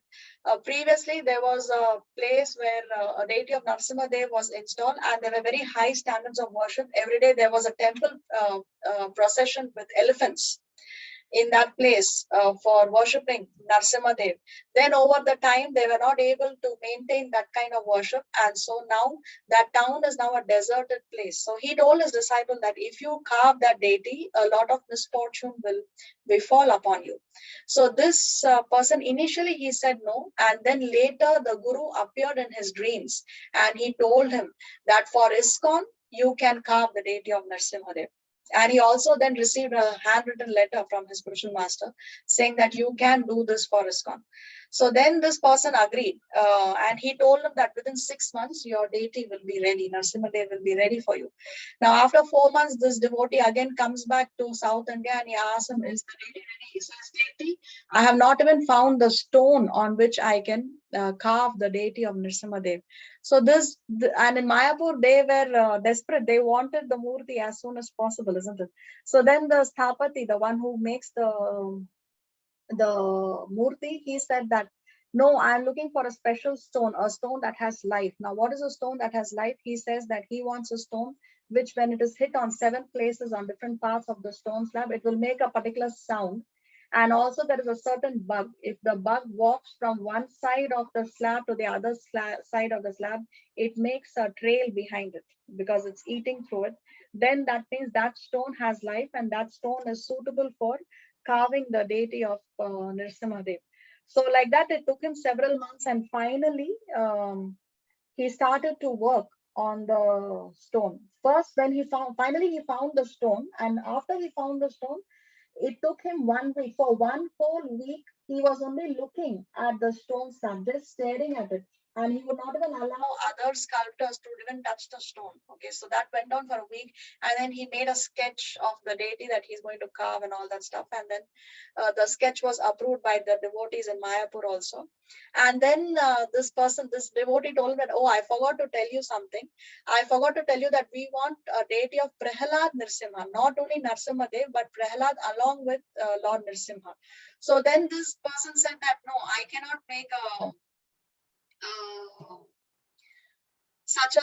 previously there was a place where a deity of Narsimha Dev was installed, and there were very high standards of worship. Every day there was a temple procession with elephants in that place for worshipping Narsimha Dev. Then over the time, they were not able to maintain that kind of worship. And so now that town is now a deserted place. So he told his disciple that if you carve that deity, a lot of misfortune will befall upon you. So this person, initially he said no. And then later the guru appeared in his dreams, and he told him that for ISKCON, you can carve the deity of Narsimha Dev. And he also then received a handwritten letter from his spiritual master saying that you can do this for ISKCON. So then this person agreed, and he told him that within 6 months, your deity will be ready. Narsimha Dev will be ready for you. Now, after 4 months, this devotee again comes back to South India, and he asks him, is the deity ready? He says, deity, I have not even found the stone on which I can carve the deity of Narsimha Dev. So and in Mayapur, they were desperate. They wanted the murti as soon as possible, isn't it? So then the Sthapati, the one who makes the the Murti, he said that, no, I'm looking for a special stone, a stone that has life. Now, what is a stone that has life? He says that he wants a stone which, when it is hit on 7 places on different parts of the stone slab, it will make a particular sound. And also there is a certain bug. If the bug walks from one side of the slab to the other side of the slab, it makes a trail behind it because it's eating through it. Then that means that stone has life, and that stone is suitable for carving the deity of Nrsimhadev. So like that, it took him several months, and finally he started to work on the stone. First, when finally he found the stone, and after he found the stone, it took him 1 week. For 1 whole week, he was only looking at the stone slab, just staring at it. And he would not even allow other sculptors to even touch the stone. Okay, so that went on for a week. And then he made a sketch of the deity that he's going to carve and all that stuff. And then the sketch was approved by the devotees in Mayapur also. And then this devotee told him that, oh, I forgot to tell you something. I forgot to tell you that we want a deity of Prahalad Nrsimha, not only Nrsimhadev, but Prahalad along with Lord Nrsimha. So then this person said that, no, I cannot make such a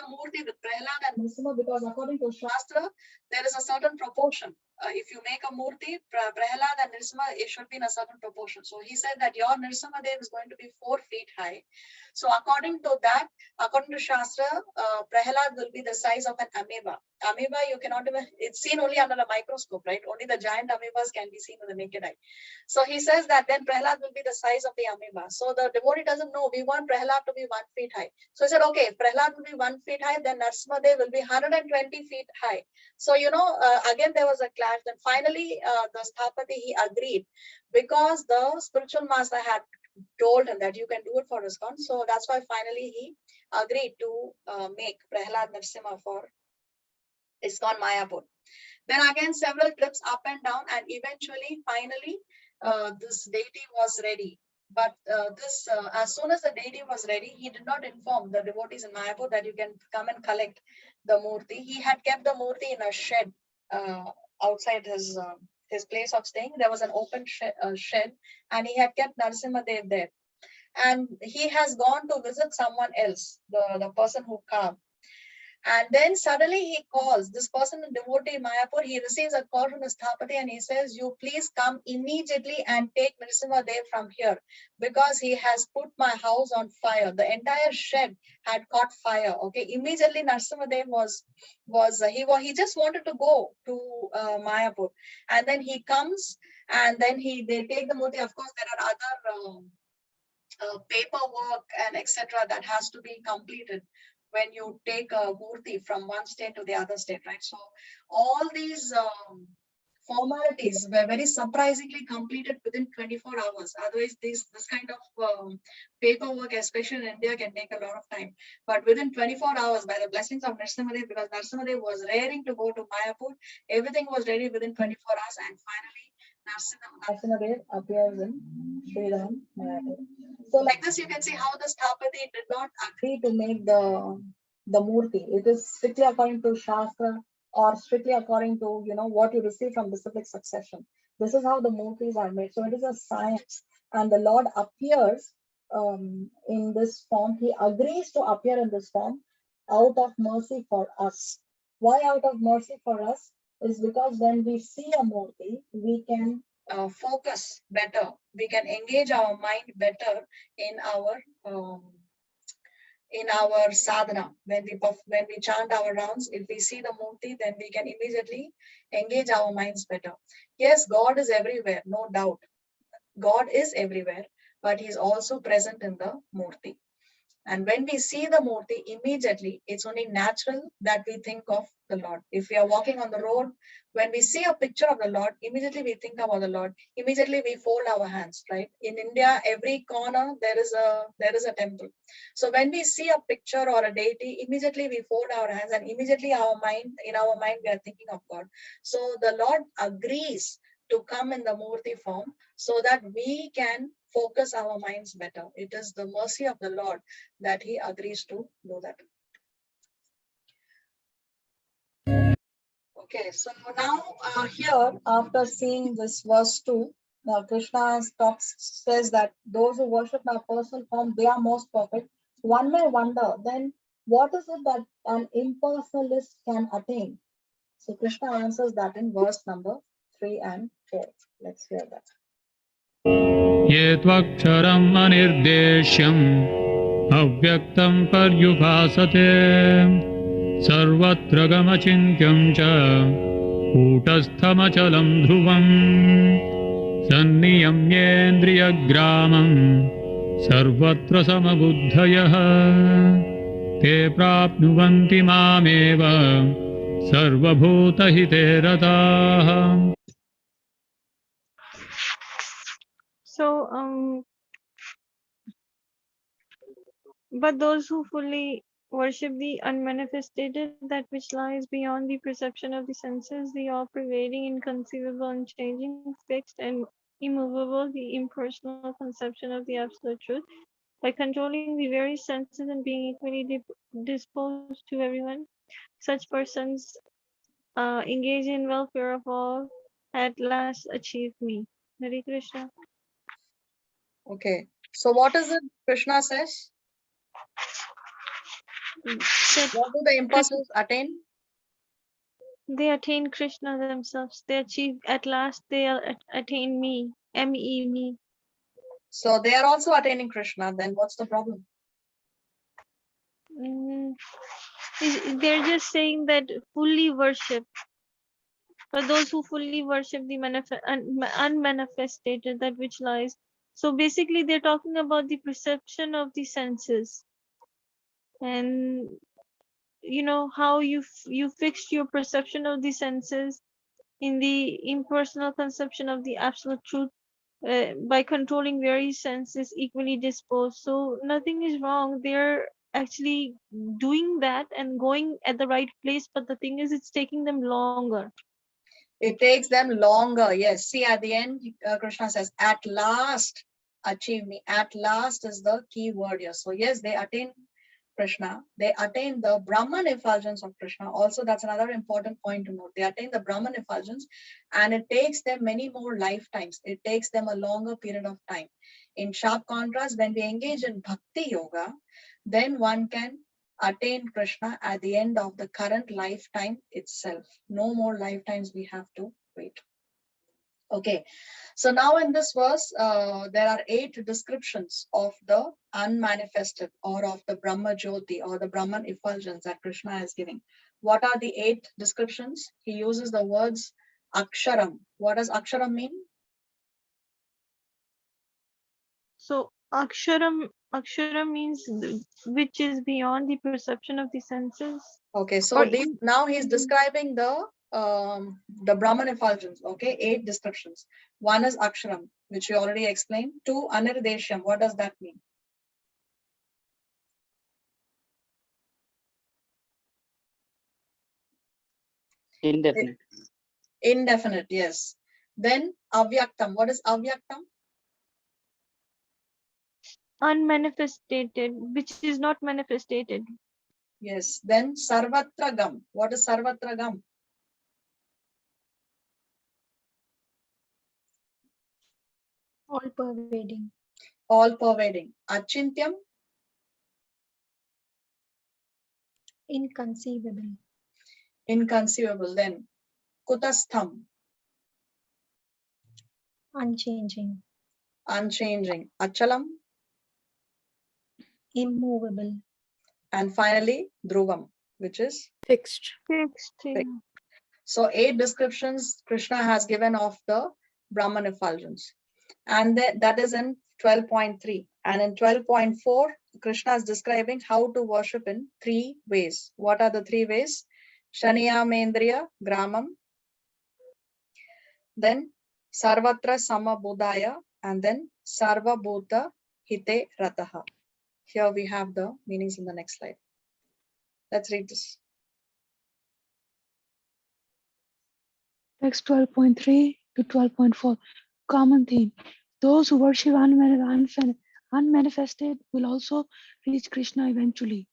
murti with Prahalad and Nrsimha, because according to Shastra, there is a certain proportion. If you make a murti, Prahalad and Nrsimha, it should be in a certain proportion. So he said that your Nrsimhadev is going to be 4 feet high. So according to that, according to Shastra, Prahalad will be the size of an amoeba. Amoeba, you cannot even, it's seen only under a microscope, right? Only the giant amoebas can be seen with the naked eye. So he says that then Prahalad will be the size of the amoeba. So the devotee doesn't know, we want Prahalad to be 1 feet high. So he said, okay, if Prahalad will be 1 feet high, then Nrsimhadev will be 120 feet high. So, again, there was a clash. Then finally, the Sthapati, he agreed, because the spiritual master had told him that you can do it for ISKCON. So that's why finally he agreed to make Prahalad Nrsimha for ISKCON Mayapur. Then again, several trips up and down, and eventually, finally, this deity was ready. But as soon as the deity was ready, he did not inform the devotees in Mayapur that you can come and collect the murti. He had kept the murti in a shed outside his place of staying. There was an open shed, and he had kept Nrsimhadev there. And he has gone to visit someone else, the person who carved. And then suddenly he calls this person, in devotee Mayapur. He receives a call from the Sthapati, and he says, you please come immediately and take Nrsimhadev from here, because he has put my house on fire. The entire shed had caught fire. Okay, immediately Nrsimhadev he just wanted to go to Mayapur, and then he comes, and then they take the murti. Of course, there are other paperwork and etc. that has to be completed when you take a murti from one state to the other state, right? So all these formalities were very surprisingly completed within 24 hours. Otherwise, this kind of paperwork, especially in India, can take a lot of time. But within 24 hours, by the blessings of Nrsimhadev, because Nrsimhadev was raring to go to Mayapur, everything was ready within 24 hours, and finally Nrsimhadev appears in Sri Ram Mayapur. So like this, you can see how the Sthapati did not agree to make the murti. It is strictly according to Shastra, or strictly according to what you receive from disciplic succession. This is how the murtis are made. So it is a science, and the Lord appears in this form. He agrees to appear in this form out of mercy for us. Why out of mercy for us? Is because when we see a murti, we can focus better. We can engage our mind better in our sadhana. When we chant our rounds, if we see the murti, then we can immediately engage our minds better. Yes, God is everywhere, no doubt. God is everywhere, but he's also present in the murti. And when we see the murti, immediately, it's only natural that we think of the Lord. If we are walking on the road, when we see a picture of the Lord, immediately we think about the Lord. Immediately we fold our hands, right? In India, every corner, there is a temple. So when we see a picture or a deity, immediately we fold our hands, and immediately in our mind, we are thinking of God. So the Lord agrees to come in the murti form so that we can focus our minds better. It is the mercy of the Lord that he agrees to do that. Okay, so now here, after seeing this verse 2, Now Krishna says that those who worship my personal form, they are most perfect. One may wonder, then what is it that an impersonalist can attain? So Krishna answers that in verse number 3 and 4. Let's hear that. ये त्वक्षरम् अनिर्देश्यम् अव्यक्तं पर्युपासते सर्वत्र गमचिन्त्यं च कूटस्थमचलं ध्रुवम् सन्नियम्येन्द्रियग्रामं सर्वत्र समबुद्धयः ते प्राप्नुवन्ति मामेव सर्वभूतहिते रताः. So, but those who fully worship the unmanifested, that which lies beyond the perception of the senses, the all-pervading, inconceivable, unchanging, fixed, and immovable, the impersonal conception of the absolute truth, by controlling the very senses and being equally disposed to everyone, such persons engage in welfare of all, at last achieve me. Hare Krishna. Okay. So what is it Krishna says? That What do the impersonals attain? they attain Krishna themselves. They achieve at last. They attain me. Me. So they are also attaining Krishna. Then what's the problem? They're just saying that fully worship. For those who fully worship the unmanifested, that which lies. So basically, they're talking about the perception of the senses, and you know how you fixed your perception of the senses in the impersonal conception of the absolute truth, by controlling various senses equally disposed. So nothing is wrong. They're actually doing that and going at the right place, but the thing is, it's taking them longer. It takes them longer. Yes. See, at the end, Krishna says, at last achieve me. At last is the key word here. So yes, they attain Krishna. They attain the Brahman effulgence of Krishna. Also, that's another important point to note. They attain the Brahman effulgence, and it takes them many more lifetimes. It takes them a longer period of time. In sharp contrast, when we engage in Bhakti Yoga, then one can attain Krishna at the end of the current lifetime itself. No more lifetimes we have to wait. Okay, so now in this verse, there are 8 descriptions of the unmanifested or of the Brahma Jyoti or the Brahman effulgence that Krishna is giving. What are the 8 descriptions? He uses the words Aksharam. What does Aksharam mean? So Aksharam means which is beyond the perception of the senses. Okay, so now he's describing the Brahman effulgence. Okay, 8 descriptions. 1 is Aksharam, which we already explained. 2, Anirdeshyam. What does that mean? Indefinite. Indefinite, yes. Then Avyaktam. What is Avyaktam? Unmanifested, which is not manifested. Yes. Then Sarvatragam. What is Sarvatragam? All pervading. All pervading. Achintyam. Inconceivable. Inconceivable. Then Kutastham. Unchanging. Unchanging. Achalam. Immovable. And finally Dhruvam, which is Fixed. So 8 descriptions Krishna has given of the Brahman effulgence. And that is in 12.3. And in 12.4, Krishna is describing how to worship in 3 ways. What are the 3 ways? Shaniyamendriya Gramam, then Sarvatra Samabudaya, and then Sarva Bhuta Hite Rataha. Here we have the meanings in the next slide. Let's read this. Text 12.3 to 12.4. Common theme. Those who worship unmanifested will also reach Krishna eventually.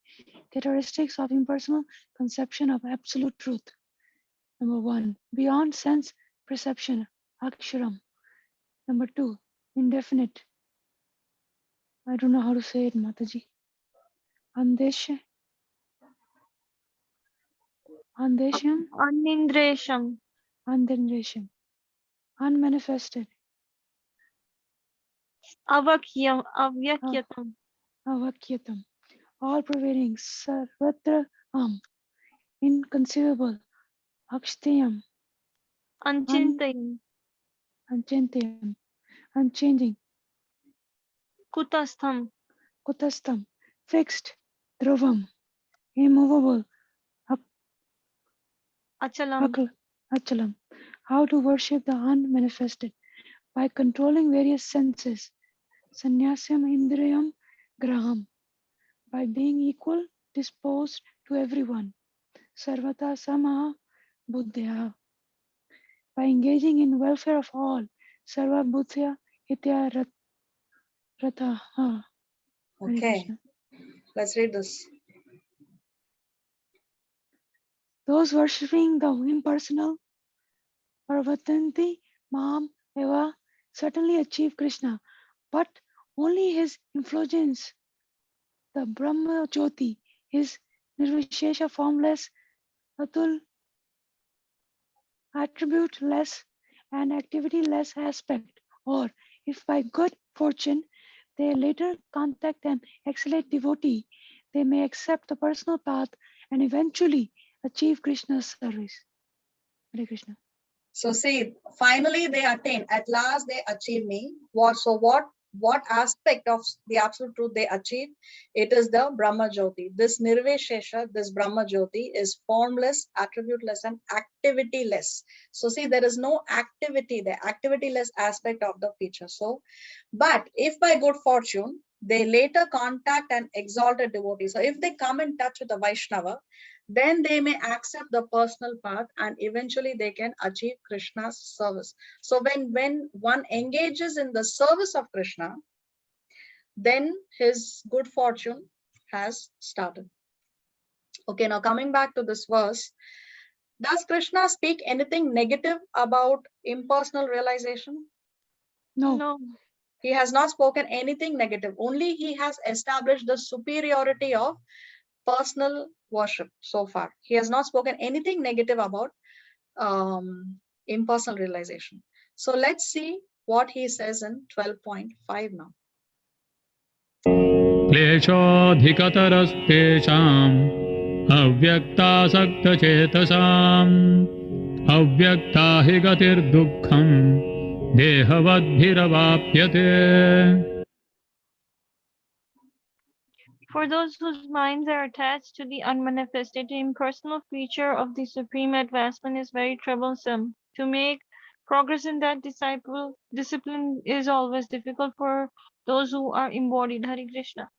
Characteristics of impersonal conception of absolute truth. Number 1. Beyond sense perception, Aksharam. Number 2, indefinite. I don't know how to say it, Mataji. Andesha. Andesham. Anindresham. Andendresham. Unmanifested. Avakyam. Avyakyatam. Avakyatam. All pervading. Sarvatra. Inconceivable. Akshayam. Anchintayam. Unchantayam. Unchanging. Kutastham. Kutastam. Fixed. Dhruvam. Immovable. Achalam. Achalam. How to worship the unmanifested? By controlling various senses. Sannyasam indriyam graham. By being equal, disposed to everyone. Sarvata samaha buddhya. By engaging in welfare of all. Sarva buddhya itya rataha. Okay, let's read this. Those worshipping the impersonal Parvatanti Mam Eva certainly achieve Krishna, but only his effulgence, the Brahma Jyoti, his Nirvishesha formless, Atul attribute-less and activity-less aspect, or if by good fortune they later contact an excellent devotee, they may accept the personal path and eventually achieve Krishna's service. Hare Krishna. So see, finally they attain. At last they achieve me. What aspect of the absolute truth they achieve? It is the Brahma Jyoti. This Nirveshesha, this Brahma Jyoti is formless, attributeless, and activityless. So see, there is no activity, the activityless aspect of the feature. So, but if by good fortune, they later contact an exalted devotee. So if they come in touch with a Vaishnava, then they may accept the personal path and eventually they can achieve Krishna's service. So when one engages in the service of Krishna, then his good fortune has started. Okay, now coming back to this verse, does Krishna speak anything negative about impersonal realization? No. No. He has not spoken anything negative. Only he has established the superiority of personal worship so far. He has not spoken anything negative about impersonal realization. So let's see what he says in 12.5 now. क्लेशोऽधिकतरस्तेषाम् अव्यक्तासक्तचेतसाम् अव्यक्ता हि गतिर्दुःखम् देहवद्भिरवाप्यते. For those whose minds are attached to the unmanifested, the impersonal feature of the supreme advancement is very troublesome. To make progress in that discipline is always difficult for those who are embodied. Hare Krishna.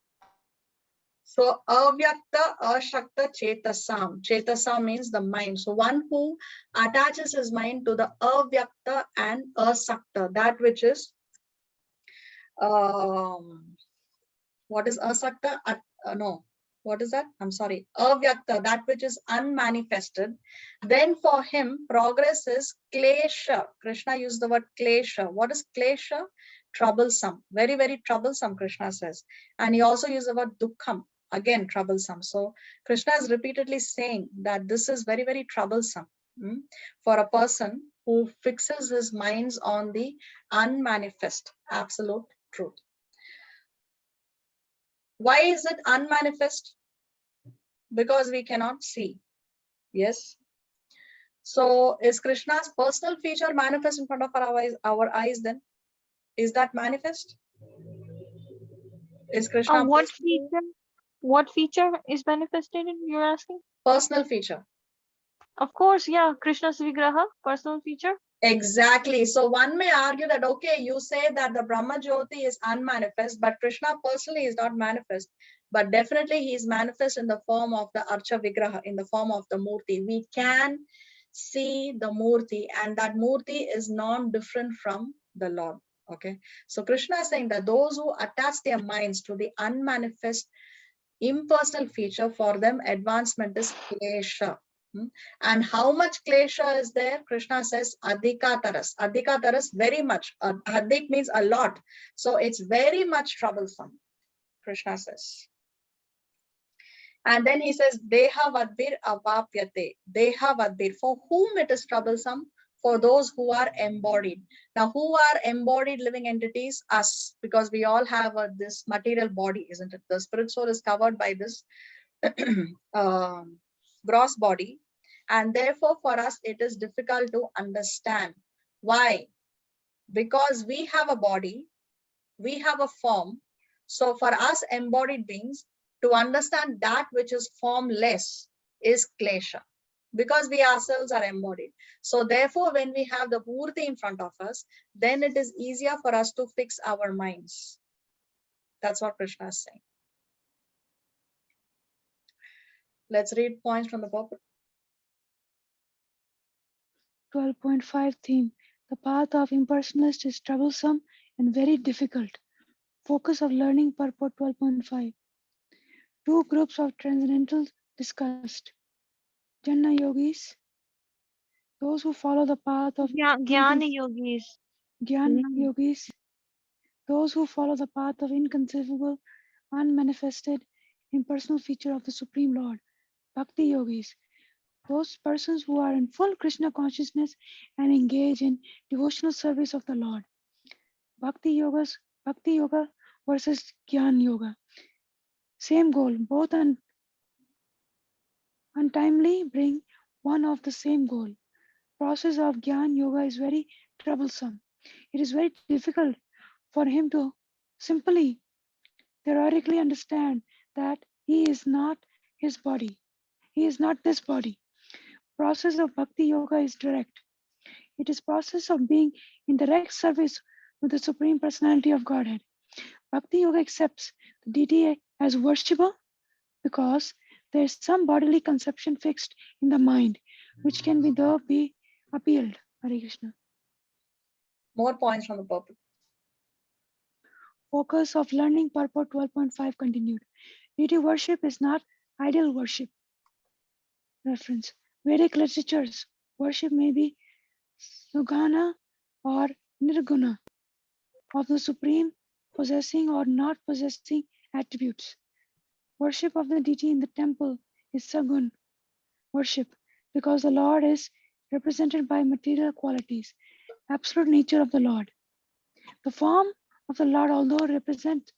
So avyakta ashakta chetasam. Chetasam means the mind. So one who attaches his mind to the avyakta and asakta, that which is what is asakta? No, what is that? I'm sorry. Avyakta, that which is unmanifested. Then for him, progress is klesha. Krishna used the word klesha. What is klesha? Troublesome. Very, very troublesome, Krishna says. And he also used the word dukkham. Again, troublesome. So Krishna is repeatedly saying that this is very, very troublesome for a person who fixes his minds on the unmanifest absolute truth. Why is it unmanifest? Because we cannot see. Yes. So is Krishna's personal feature manifest in front of our eyes then? Is that manifest? Is Krishna What feature is manifested, you're asking? personal feature? Of course, yeah. Krishna's vigraha, personal feature. Exactly. So one may argue that, okay, you say that the Brahma Jyoti is unmanifest, but Krishna personally is not manifest. But definitely he is manifest in the form of the Archa Vigraha, in the form of the Murti. We can see the Murti, and that Murti is non-different from the Lord. Okay. So Krishna is saying that those who attach their minds to the unmanifest impersonal feature, for them advancement is klesha. And how much klesha is there? Krishna says adhika taras. Adhika taras, very much. Adhik means a lot. So it's very much troublesome, Krishna says. And then he says, Deha vadbir avapyate. Deha vadbir. For whom it is troublesome? For those who are embodied. Now, who are embodied living entities? Us, because we all have this material body, isn't it? The spirit soul is covered by this gross body. And therefore, for us, it is difficult to understand. Why? Because we have a body, we have a form. So for us embodied beings, to understand that which is formless is klesha, because we ourselves are embodied. So therefore, when we have the Murti in front of us, then it is easier for us to fix our minds. That's what Krishna is saying. Let's read points from the purport. 12.5 theme. The path of impersonalist is troublesome and very difficult. Focus of learning purport 12.5. Two groups of transcendentals discussed. Jnana yogis, those who follow the path of Jnana yogis. Gyan yogis, those who follow the path of inconceivable, unmanifested, impersonal feature of the Supreme Lord. Bhakti yogis, those persons who are in full Krishna consciousness and engage in devotional service of the Lord. Bhakti yoga versus Gyan yoga. Same goal, both untimely bring one of the same goal. Process of Gyan yoga is very troublesome. It is very difficult for him to simply theoretically understand that he is not his body. He is not this body. Process of Bhakti yoga is direct. It is process of being in direct service with the Supreme Personality of Godhead. Bhakti yoga accepts the deity as worshipper because there is some bodily conception fixed in the mind, which can be appealed. Hare Krishna. More points from the purport. Focus of learning purport 12.5 continued. Deity worship is not ideal worship. Reference. Vedic literatures. Worship may be Sugana or Nirguna of the Supreme possessing or not possessing attributes. Worship of the deity in the temple is Sagun worship because the Lord is represented by material qualities, absolute nature of the Lord. The form of the Lord, although represented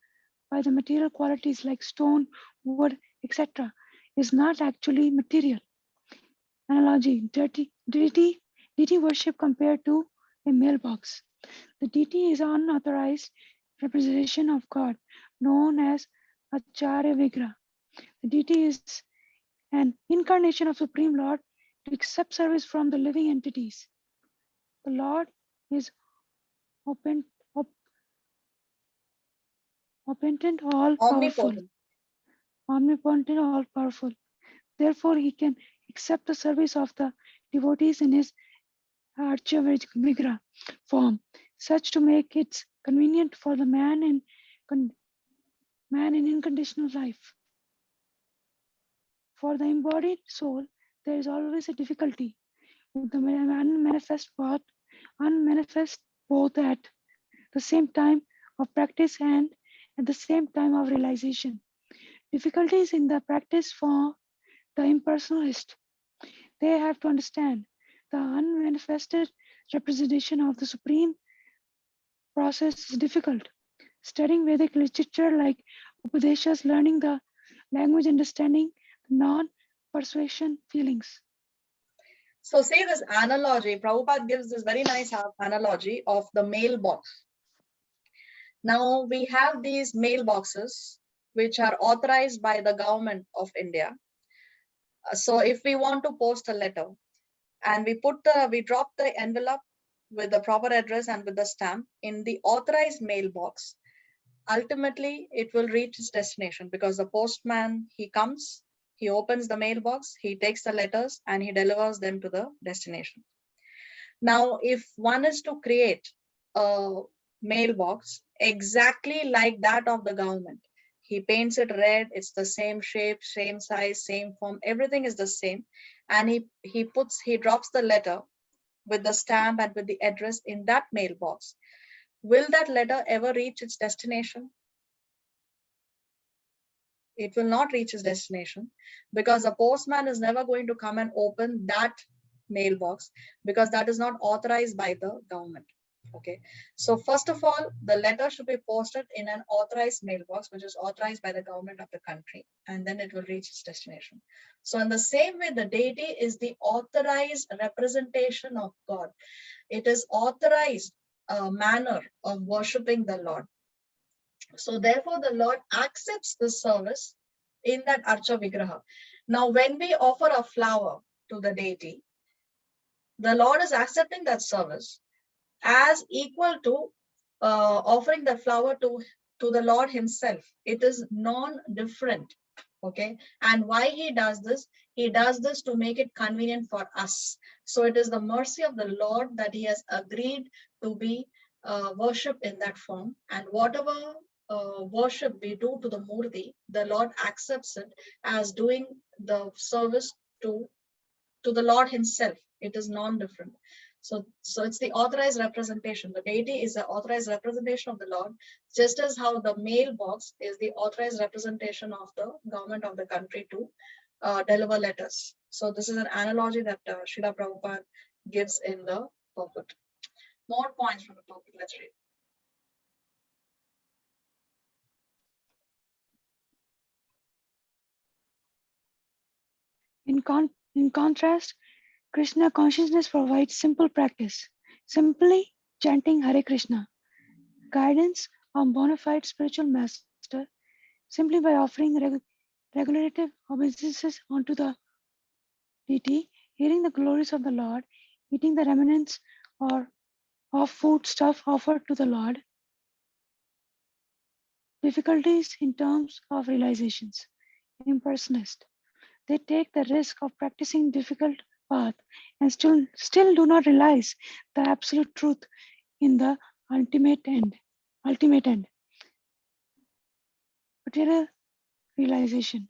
by the material qualities like stone, wood, etc., is not actually material. Analogy, deity worship compared to a mailbox. The deity is an unauthorized representation of God, known as Acharya Vigra. The deity is an incarnation of Supreme Lord to accept service from the living entities. The Lord is omnipotent, all powerful. Omnipotent, all powerful. Therefore, he can accept the service of the devotees in his Acharya Vigra form, such to make it convenient for the man in unconditional life. For the embodied soul, there is always a difficulty with the unmanifest both at the same time of practice and at the same time of realization. Difficulties in the practice for the impersonalist. They have to understand the unmanifested representation of the Supreme process is difficult. Studying Vedic literature like Upadeshas, learning the language, understanding non-persuasion feelings. So say this analogy, Prabhupada gives this very nice analogy of the mailbox. Now we have these mailboxes which are authorized by the government of India. So if we want to post a letter and we drop the envelope with the proper address and with the stamp in the authorized mailbox, ultimately it will reach its destination because the postman, he comes, he opens the mailbox, he takes the letters and he delivers them to the destination. Now, if one is to create a mailbox exactly like that of the government, He paints it red. It's the same shape, same size, same form. Everything is the same. And he drops the letter with the stamp and with the address in that mailbox. Will that letter ever reach its destination? It will not reach its destination, because a postman is never going to come and open that mailbox, because that is not authorized by the government. Okay, so first of all, the letter should be posted in an authorized mailbox, which is authorized by the government of the country, and then it will reach its destination. So in the same way, the deity is the authorized representation of God. It is authorized manner of worshipping the Lord. So therefore, the Lord accepts the service in that Archa Vigraha. Now, when we offer a flower to the deity, the Lord is accepting that service as equal to offering the flower to the Lord himself. It is non-different. Okay, and why he does this? He does this to make it convenient for us. So it is the mercy of the Lord that he has agreed to be worshipped in that form, and whatever worship we do to the Murti, the Lord accepts it as doing the service to the Lord himself. It is non-different. So it's the authorized representation. The deity is the authorized representation of the Lord, just as how the mailbox is the authorized representation of the government of the country to deliver letters. So this is an analogy that Srila Prabhupada gives in the pulpit. More points from the pulpit. Let's read. In contrast, Krishna consciousness provides simple practice, simply chanting Hare Krishna, guidance on bona fide spiritual master, simply by offering regulative obeisances onto the deity, hearing the glories of the Lord, eating the remnants or of food stuff offered to the Lord, difficulties in terms of realizations. Impersonalist. They take the risk of practicing difficult path and still do not realize the absolute truth in the ultimate end. Material realization.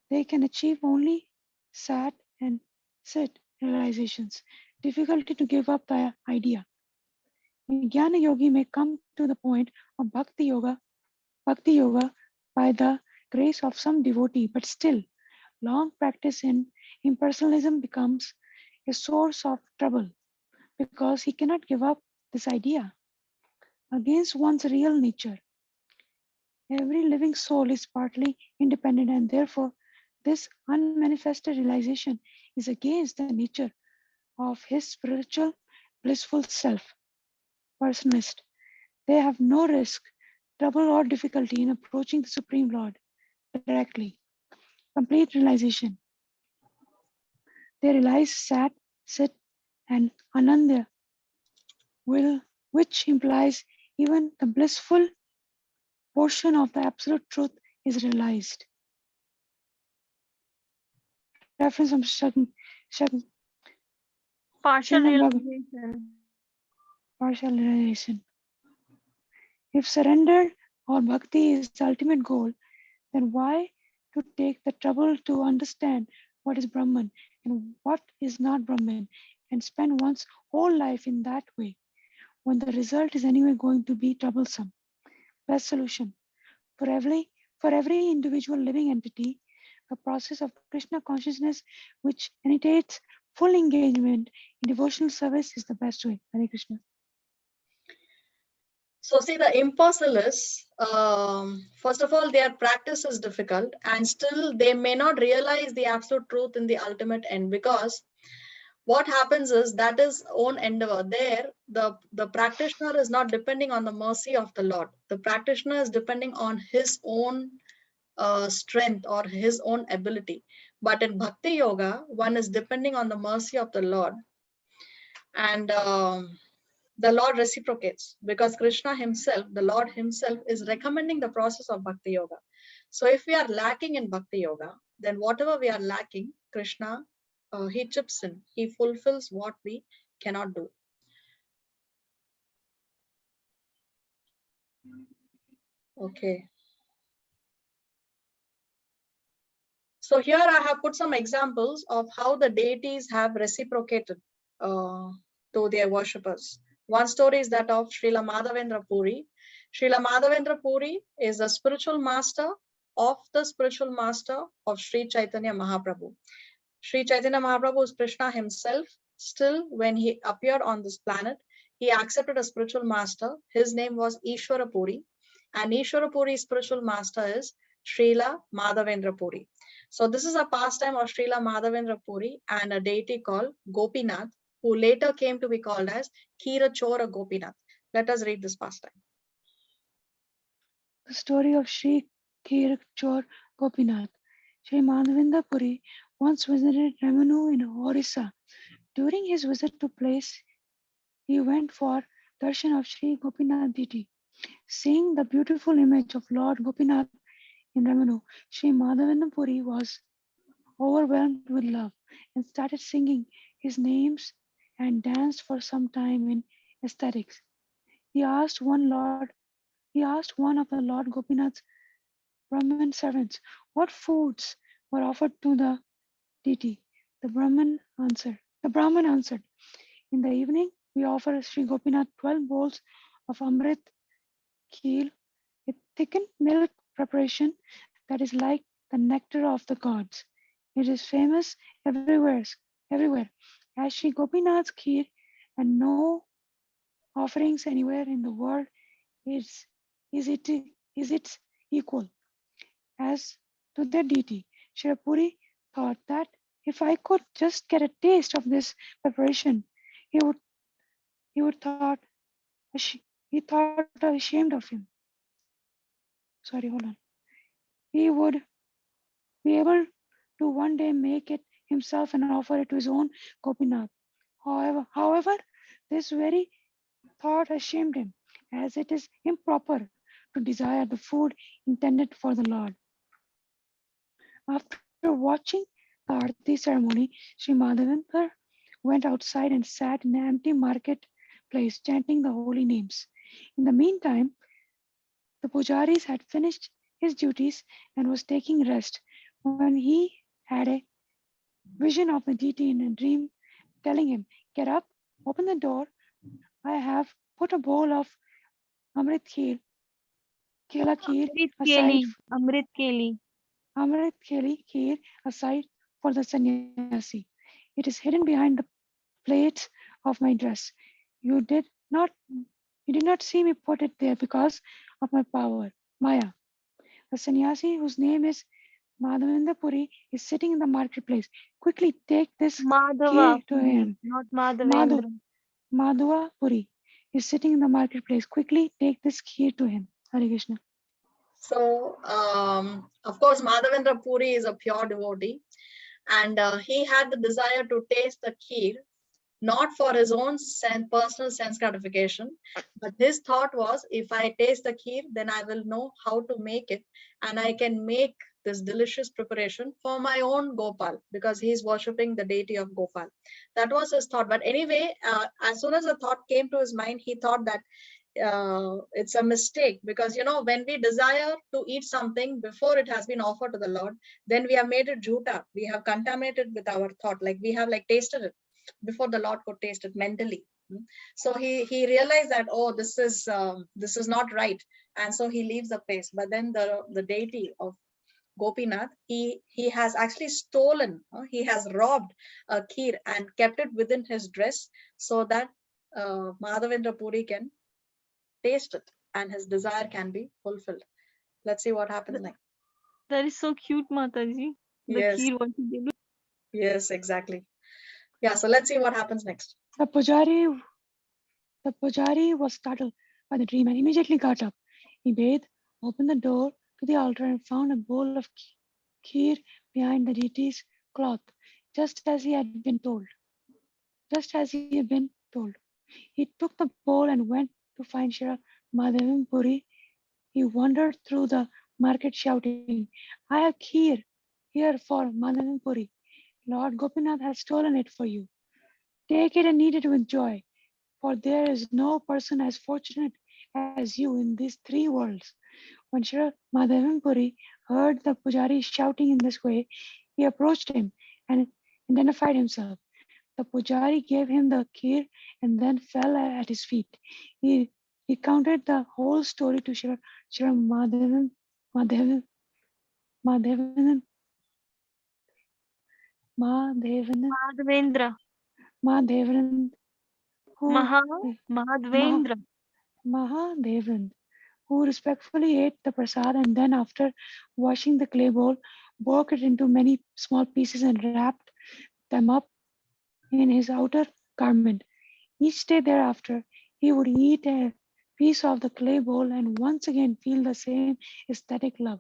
They can achieve only sat and sit realizations. Difficulty to give up the idea. A Jnana yogi may come to the point of bhakti yoga by the grace of some devotee, but still long practice in impersonalism becomes a source of trouble because he cannot give up this idea against one's real nature. Every living soul is partly independent, and therefore this unmanifested realization is against the nature of his spiritual blissful self. Personalist. They have no risk, trouble, or difficulty in approaching the Supreme Lord directly. Complete realization. They realize sat, sit, and ananda will, which implies even the blissful portion of the absolute truth is realized. Reference from Partial Srimad realization. partial realization. If surrender or bhakti is the ultimate goal, then why to take the trouble to understand what is Brahman and what is not Brahman and spend one's whole life in that way when the result is anyway going to be troublesome? Best solution. For every individual living entity, the process of Krishna consciousness which initiates full engagement in devotional service is the best way. Hare Krishna. So see, the impersonalists, first of all, their practice is difficult, and still they may not realize the absolute truth in the ultimate end, because what happens is that is own endeavor. There, the practitioner is not depending on the mercy of the Lord. The practitioner is depending on his own strength or his own ability. But in Bhakti Yoga, one is depending on the mercy of the Lord. And the Lord reciprocates, because Krishna himself, the Lord himself, is recommending the process of Bhakti Yoga. So if we are lacking in Bhakti Yoga, then whatever we are lacking, Krishna, he chips in, he fulfills what we cannot do. Okay. So here I have put some examples of how the deities have reciprocated to their worshippers. One story is that of Srila Madhavendra Puri. Srila Madhavendra Puri is the spiritual master of the spiritual master of Sri Chaitanya Mahaprabhu. Sri Chaitanya Mahaprabhu is Krishna himself. Still, when he appeared on this planet, he accepted a spiritual master. His name was Ishwara Puri. And Ishwara Puri's spiritual master is Srila Madhavendra Puri. So this is a pastime of Srila Madhavendra Puri and a deity called Gopinath, who later came to be called as Kirachora Gopinath. Let us read this pastime. The story of Sri Kirachor Gopinath. Sri Madhavendra Puri once visited Ramanu in Orissa. During his visit to place, he went for darshan of Sri Gopinath deity. Seeing the beautiful image of Lord Gopinath in Ramanu, Sri Madhavendra Puri was overwhelmed with love and started singing his names and danced for some time in ecstatics. He asked one of the Lord Gopinath's Brahmin servants what foods were offered to the deity. The Brahmin answered, in the evening we offer Sri Gopinath 12 bowls of Amrit Kheer, a thickened milk preparation that is like the nectar of the gods. It is famous everywhere as Sri Gopinath's Kheer, and no offerings anywhere in the world is its equal. As to their deity, Sri Puri thought that if I could just get a taste of this preparation, he would thought he thought ashamed of him. Sorry, hold on. He would be able to one day make it himself and offer it to his own Gopinath. However, this very thought ashamed him, as it is improper to desire the food intended for the Lord. After watching the Aarti ceremony, Sri Madhavendra went outside and sat in an empty marketplace chanting the holy names. In the meantime, the pujaris had finished his duties and was taking rest when he had a vision of the deity in a dream telling him, get up, open the door. I have put a bowl of Amrit Kela Kheer aside Amrit Keli. Kheer aside for the sannyasi. It is hidden behind the plaits of my dress. You did not see me put it there because of my power, Maya. The sannyasi, whose name is Madhavendra Puri, is sitting in the marketplace. Quickly take this Madhava key to Puri, him. not Madhavendra. Madhava Puri is sitting in the marketplace. Quickly take this key to him. Hare Krishna. So, of course, Madhavendra Puri is a pure devotee, and he had the desire to taste the kheer, not for his own personal sense gratification, but his thought was, if I taste the kheer, then I will know how to make it, and I can make this delicious preparation for my own Gopal, because he's worshipping the deity of Gopal. That was his thought. But anyway, as soon as the thought came to his mind, he thought that it's a mistake, because when we desire to eat something before it has been offered to the Lord, then we have made it jhuta. We have contaminated with our thought, like we have tasted it before the Lord could taste it mentally. So he realized that, oh, this is not right, and so he leaves the place. But then the deity of Gopinath, he has actually stolen, he has robbed a kheer and kept it within his dress, so that Madhavendra Puri can taste it and his desire can be fulfilled. Let's see what happens next. That is so cute, Mataji. The Yes, kheer what he did. yes, exactly. Yeah, so let's see what happens next. The pujari was startled by the dream and immediately got up. He bathed, opened the door to the altar, and found a bowl of kheer behind the deity's cloth, just as he had been told. He took the bowl and went to find Shri Madhavan Puri. He wandered through the market shouting, I have kheer here for Madhavan Puri. Lord Gopinath has stolen it for you. Take it and eat it with joy, for there is no person as fortunate as you in these three worlds. When Shri Madhavan Puri heard the pujari shouting in this way, He approached him and identified himself. The pujari gave him the kheer and then fell at his feet. He recounted the whole story to Shri Madhavan, Madhavan, Madhavan, Madhavendra. Madhavan, who Maha, Madhavendra. Mahadevan, who respectfully ate the prasad and then, after washing the clay bowl, broke it into many small pieces and wrapped them up in his outer garment. Each day thereafter, he would eat a piece of the clay bowl and once again feel the same ecstatic love.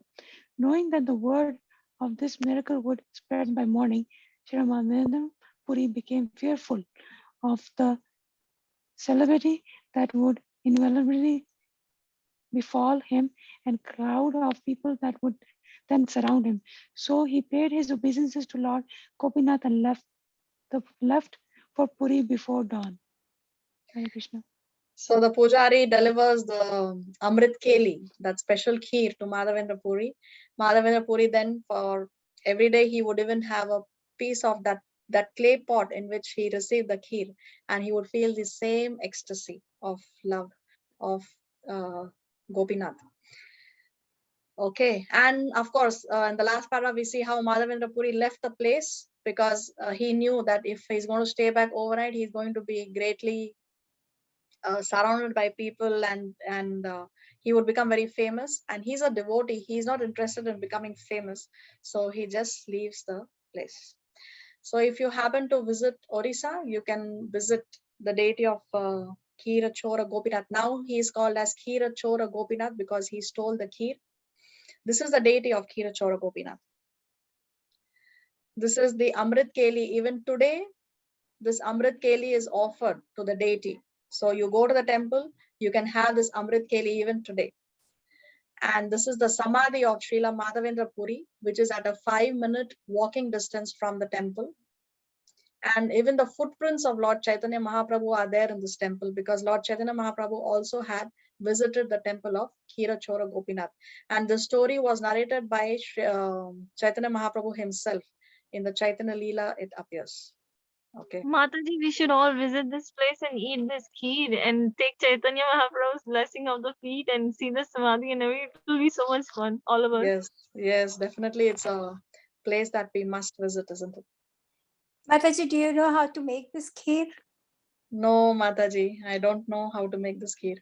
Knowing that the word of this miracle would spread by morning, Shri Madhavan Puri became fearful of the celebrity that would inevitably befall him and crowd of people that would then surround him. So he paid his obeisances to Lord Gopinath and left for Puri before dawn. Hare Krishna. So the pujari delivers the Amrit Keli, that special kheer, to Madhavendra Puri. Madhavendra Puri then, for every day, he would even have a piece of that clay pot in which he received the kheer, and he would feel the same ecstasy of love of Gopinath. Okay, and of course, in the last paragraph, we see how Madhavendra Puri left the place because he knew that if he's going to stay back overnight, he's going to be greatly surrounded by people, and he would become very famous. And he's a devotee; he's not interested in becoming famous, so he just leaves the place. So if you happen to visit Orissa, you can visit the deity of Kheera Chora Gopinath. Now he is called as Kheera Chora Gopinath because he stole the kheer. This is the deity of Kheera Chora Gopinath. This is the Amrit Keli. Even today, this Amrit Keli is offered to the deity. So you go to the temple, you can have this Amrit Keli even today. And this is the Samadhi of Srila Madhavendra Puri, which is at a 5-minute walking distance from the temple. And even the footprints of Lord Chaitanya Mahaprabhu are there in this temple because Lord Chaitanya Mahaprabhu also had visited the temple of Kheera Chora Gopinath. And the story was narrated by Chaitanya Mahaprabhu himself. In the Chaitanya Leela, it appears. Okay. Mataji, we should all visit this place and eat this kheer and take Chaitanya Mahaprabhu's blessing of the feet and see the samadhi and everything. It will be so much fun, all of us. Yes, yes, definitely. It's a place that we must visit, isn't it? Mataji, do you know how to make this kheer? No, Mataji, I don't know how to make this kheer.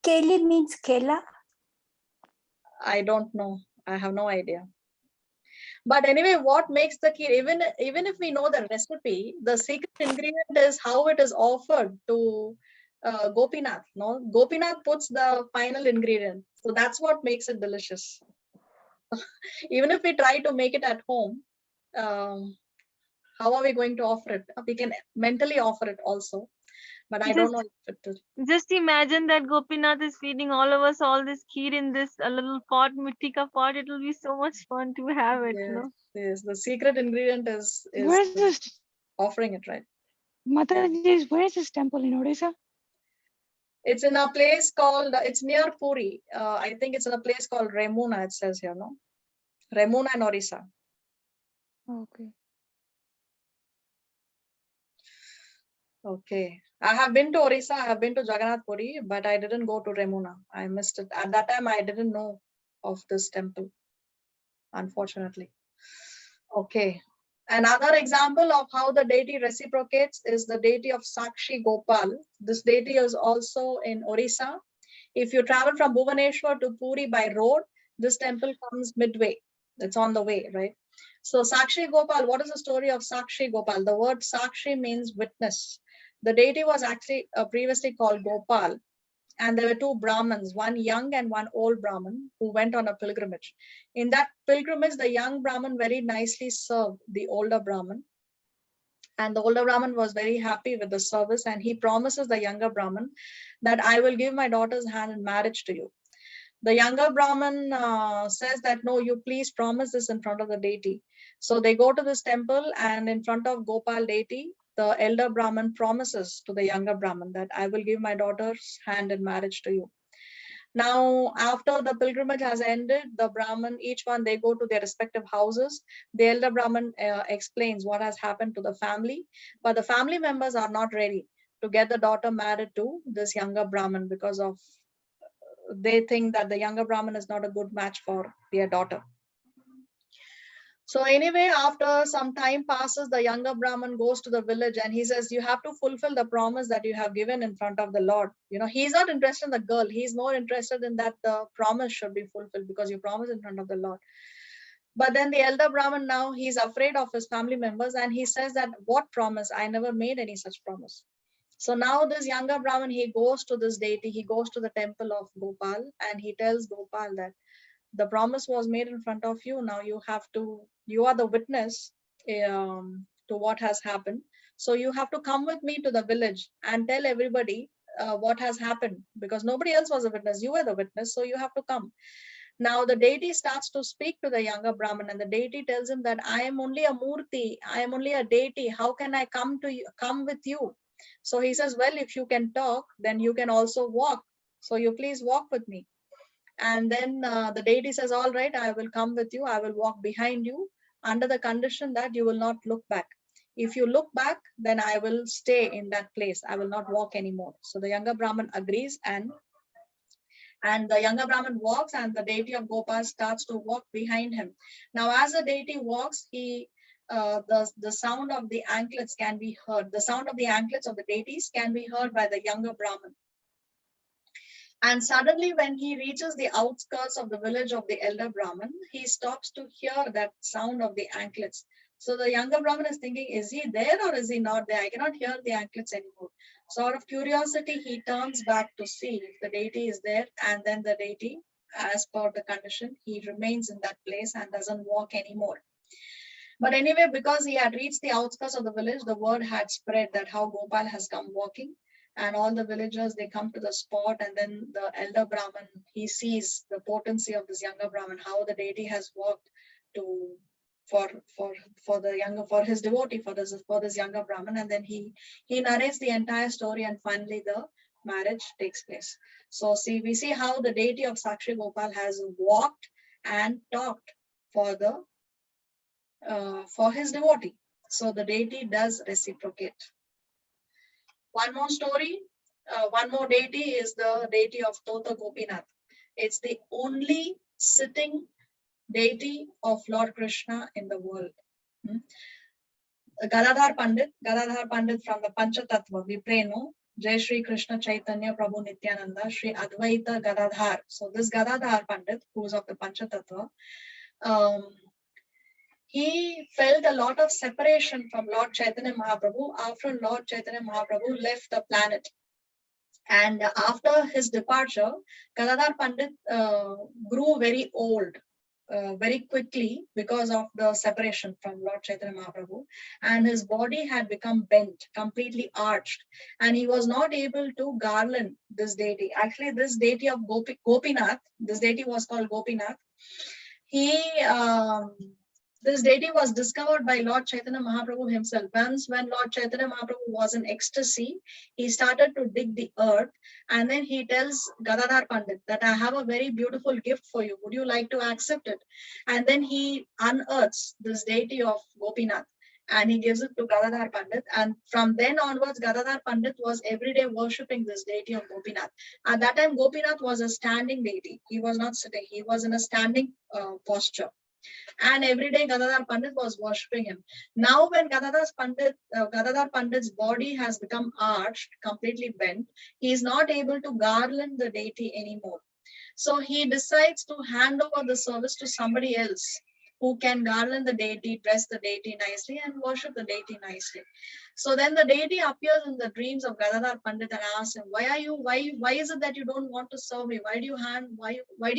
Keli means kela. I don't know. I have no idea. But anyway, what makes the kheer, even if we know the recipe, the secret ingredient is how it is offered to Gopinath. No, Gopinath puts the final ingredient, so that's what makes it delicious. Even if we try to make it at home, how are we going to offer it? We can mentally offer it also, but I don't know if it is. Just imagine that Gopinath is feeding all of us all this kheer in this little pot, mitti ka pot. It will be so much fun to have it, Yes, you know. yes. The secret ingredient is Where's this? offering it, right? Mataji, where's this temple in Odisha? It's in a place called, it's near Puri. I think it's in a place called Remuna, it says here, no? Remuna and Orissa. Okay. Okay. I have been to Orissa, I have been to Jagannath Puri, but I didn't go to Remuna. I missed it. At that time, I didn't know of this temple, unfortunately. Okay. Another example of how the deity reciprocates is the deity of Sakshi Gopal. This deity is also in Orissa. If you travel from Bhubaneswar to Puri by road, this temple comes midway. It's on the way, right? So Sakshi Gopal, what is the story of Sakshi Gopal? The word Sakshi means witness. The deity was actually previously called Gopal. And there were two Brahmins, one young and one old Brahmin, who went on a pilgrimage. In that pilgrimage, the young Brahmin very nicely served the older Brahmin. And the older Brahmin was very happy with the service, and he promises the younger Brahmin that I will give my daughter's hand in marriage to you. The younger Brahmin says that, no, you please promise this in front of the deity. So they go to this temple, and in front of Gopal deity, the elder Brahmin promises to the younger Brahmin that I will give my daughter's hand in marriage to you. Now, after the pilgrimage has ended, the Brahmin, each one, they go to their respective houses. The elder Brahmin explains what has happened to the family, but the family members are not ready to get the daughter married to this younger Brahmin because of they think that the younger Brahmin is not a good match for their daughter. So anyway, after some time passes, the younger Brahmin goes to the village and he says, you have to fulfill the promise that you have given in front of the Lord. You know, he's not interested in the girl. He's more interested in that the promise should be fulfilled because you promise in front of the Lord. But then the elder Brahmin, now he's afraid of his family members and he says that, what promise? I never made any such promise. So now this younger Brahmin, he goes to this deity, he goes to the temple of Gopal and he tells Gopal that the promise was made in front of you. Now you are the witness to what has happened. So you have to come with me to the village and tell everybody what has happened, because nobody else was a witness. You were the witness, so you have to come. Now the deity starts to speak to the younger Brahmin, and the deity tells him that I am only a murti, I am only a deity. How can I come with you? So he says, well, if you can talk, then you can also walk. So you please walk with me. And then the deity says, all right, I will come with you. I will walk behind you under the condition that you will not look back. If you look back, then I will stay in that place. I will not walk anymore. So the younger Brahmin agrees, and the younger Brahmin walks and the deity of Gopal starts to walk behind him. Now, as the deity walks, the sound of the anklets can be heard. The sound of the anklets of the deities can be heard by the younger Brahmin. And suddenly, when he reaches the outskirts of the village of the elder Brahmin, he stops to hear that sound of the anklets. So the younger Brahmin is thinking, is he there or is he not there? I cannot hear the anklets anymore. So out of curiosity, he turns back to see if the deity is there. And then the deity, as per the condition, he remains in that place and doesn't walk anymore. But anyway, because he had reached the outskirts of the village, the word had spread that how Gopal has come walking. And all the villagers, they come to the spot, and then the elder Brahmin, he sees the potency of this younger Brahmin, how the deity has walked for his devotee, for this younger Brahmin, and then he narrates the entire story, and finally the marriage takes place. So we see how the deity of Sakshi Gopal has walked and talked for his devotee. So the deity does reciprocate. One more story, one more deity is the deity of Tota Gopinath. It's the only sitting deity of Lord Krishna in the world. Gadadhar Pandit from the Panchatattva, we pray, no? Jai Shri Krishna Chaitanya Prabhu Nityananda, Shri Advaita Gadadhar. So this Gadadhar Pandit, who is of the Panchatattva, he felt a lot of separation from Lord Chaitanya Mahaprabhu after Lord Chaitanya Mahaprabhu left the planet. And after his departure, Gadadhar Pandit grew very old very quickly because of the separation from Lord Chaitanya Mahaprabhu, and his body had become bent, completely arched, and he was not able to garland this deity. Actually, this deity of Gopinath, this deity was called Gopinath. This deity was discovered by Lord Chaitanya Mahaprabhu himself. Once when Lord Chaitanya Mahaprabhu was in ecstasy, he started to dig the earth, and then he tells Gadadhar Pandit that I have a very beautiful gift for you. Would you like to accept it? And then he unearths this deity of Gopinath and he gives it to Gadadhar Pandit. And from then onwards, Gadadhar Pandit was every day worshipping this deity of Gopinath. At that time, Gopinath was a standing deity. He was not sitting. He was in a standing posture. And every day Gadadhar Pandit was worshipping him. Now when Gadadhar Pandit's body has become arched, completely bent, he is not able to garland the deity anymore. So he decides to hand over the service to somebody else who can garland the deity, dress the deity nicely, and worship the deity nicely. So then the deity appears in the dreams of Gadadhar Pandit and asks him, why is it that you don't want to serve me? Why do you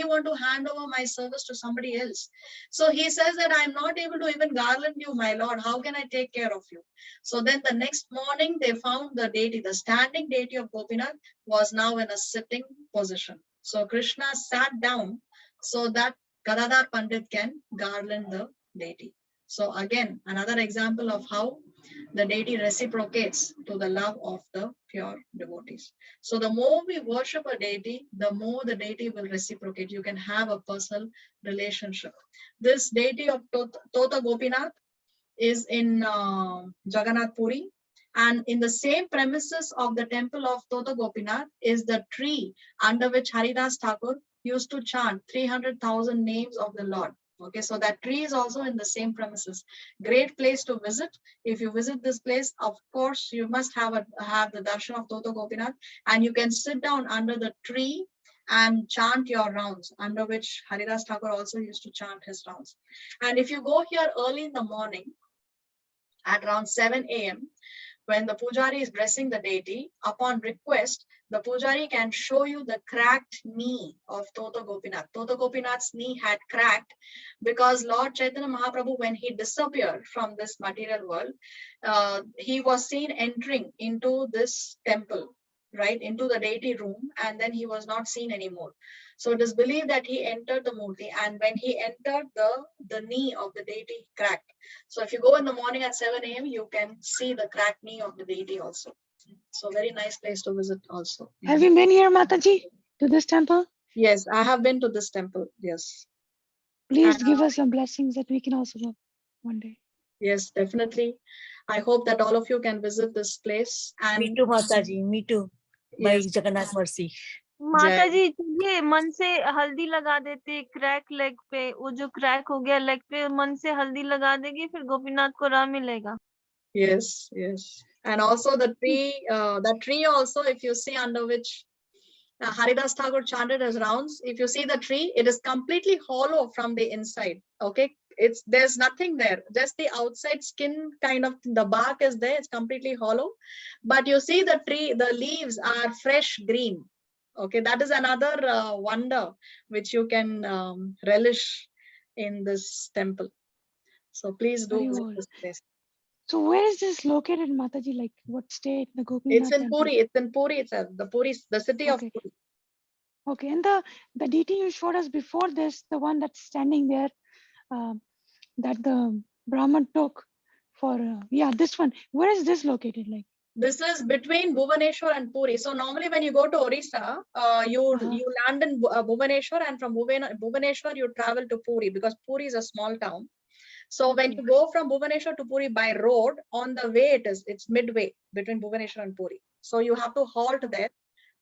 want to hand over my service to somebody else? So he says that I'm not able to even garland you, my lord. How can I take care of you? So then the next morning they found the deity, the standing deity of Gopinath was now in a sitting position. So Krishna sat down so that Gadadhar Pandit can garland the deity. So again, another example of how the deity reciprocates to the love of the pure devotees. So the more we worship a deity, the more the deity will reciprocate. You can have a personal relationship. This deity of Tota Gopinath is in Jagannath Puri. And in the same premises of the temple of Tota Gopinath is the tree under which Haridas Thakur used to chant 300,000 names of the Lord. Okay, so that tree is also in the same premises. Great place to visit. If you visit this place, of course, you must have the darshan of Tota Gopinath, and you can sit down under the tree and chant your rounds, under which Haridas Thakur also used to chant his rounds. And if you go here early in the morning, at around 7 a.m., when the pujari is blessing the deity, upon request, the pujari can show you the cracked knee of Tota Gopinath. Tota Gopinath's knee had cracked because Lord Chaitanya Mahaprabhu, when he disappeared from this material world, he was seen entering into this temple, right, into the deity room, and then he was not seen anymore. So it is believed that he entered the murti, and when he entered, the knee of the deity cracked. So if you go in the morning at 7 a.m., you can see the cracked knee of the deity also. So very nice place to visit also. Have you been here, Mataji, to this temple? Yes, I have been to this temple. Yes. Please And, give us your blessings that we can also go one day. Yes, definitely. I hope that all of you can visit this place. And Me too, Mataji. Me too. By yes, Jagannath mercy. माता जी चलिए मन से हल्दी लगा देते crack leg पे, वो जो क्रैक हो गया लेग पे, मन से हल्दी लगा देंगे फिर गोपीनाथ को राह मिलेगा. yes, yes. And also the tree, that tree also, if you see under which Haridas Thakur chanted his rounds, if you see the tree, it is completely hollow from the inside. Okay, there's nothing there, just the outside skin kind of, the bark is there, it's completely hollow. But you see the tree, the leaves are fresh green. Okay, that is another wonder which you can relish in this temple. So please do Very visit well. this place. So where is this located, Mataji? Like what state? The Gopinath It's in temple? Puri. It's in Puri itself. The city of Okay. Puri. Okay, and the deity you showed us before this, the one that's standing there, that the Brahman took for, this one. Where is this located? Like This is between Bhubaneswar and Puri. So normally when you go to Orissa, you land in Bhubaneswar, and from Bhubaneswar you travel to Puri, because Puri is a small town. So when you go from Bhubaneswar to Puri by road, on the way it's midway between Bhubaneswar and Puri. So you have to halt there,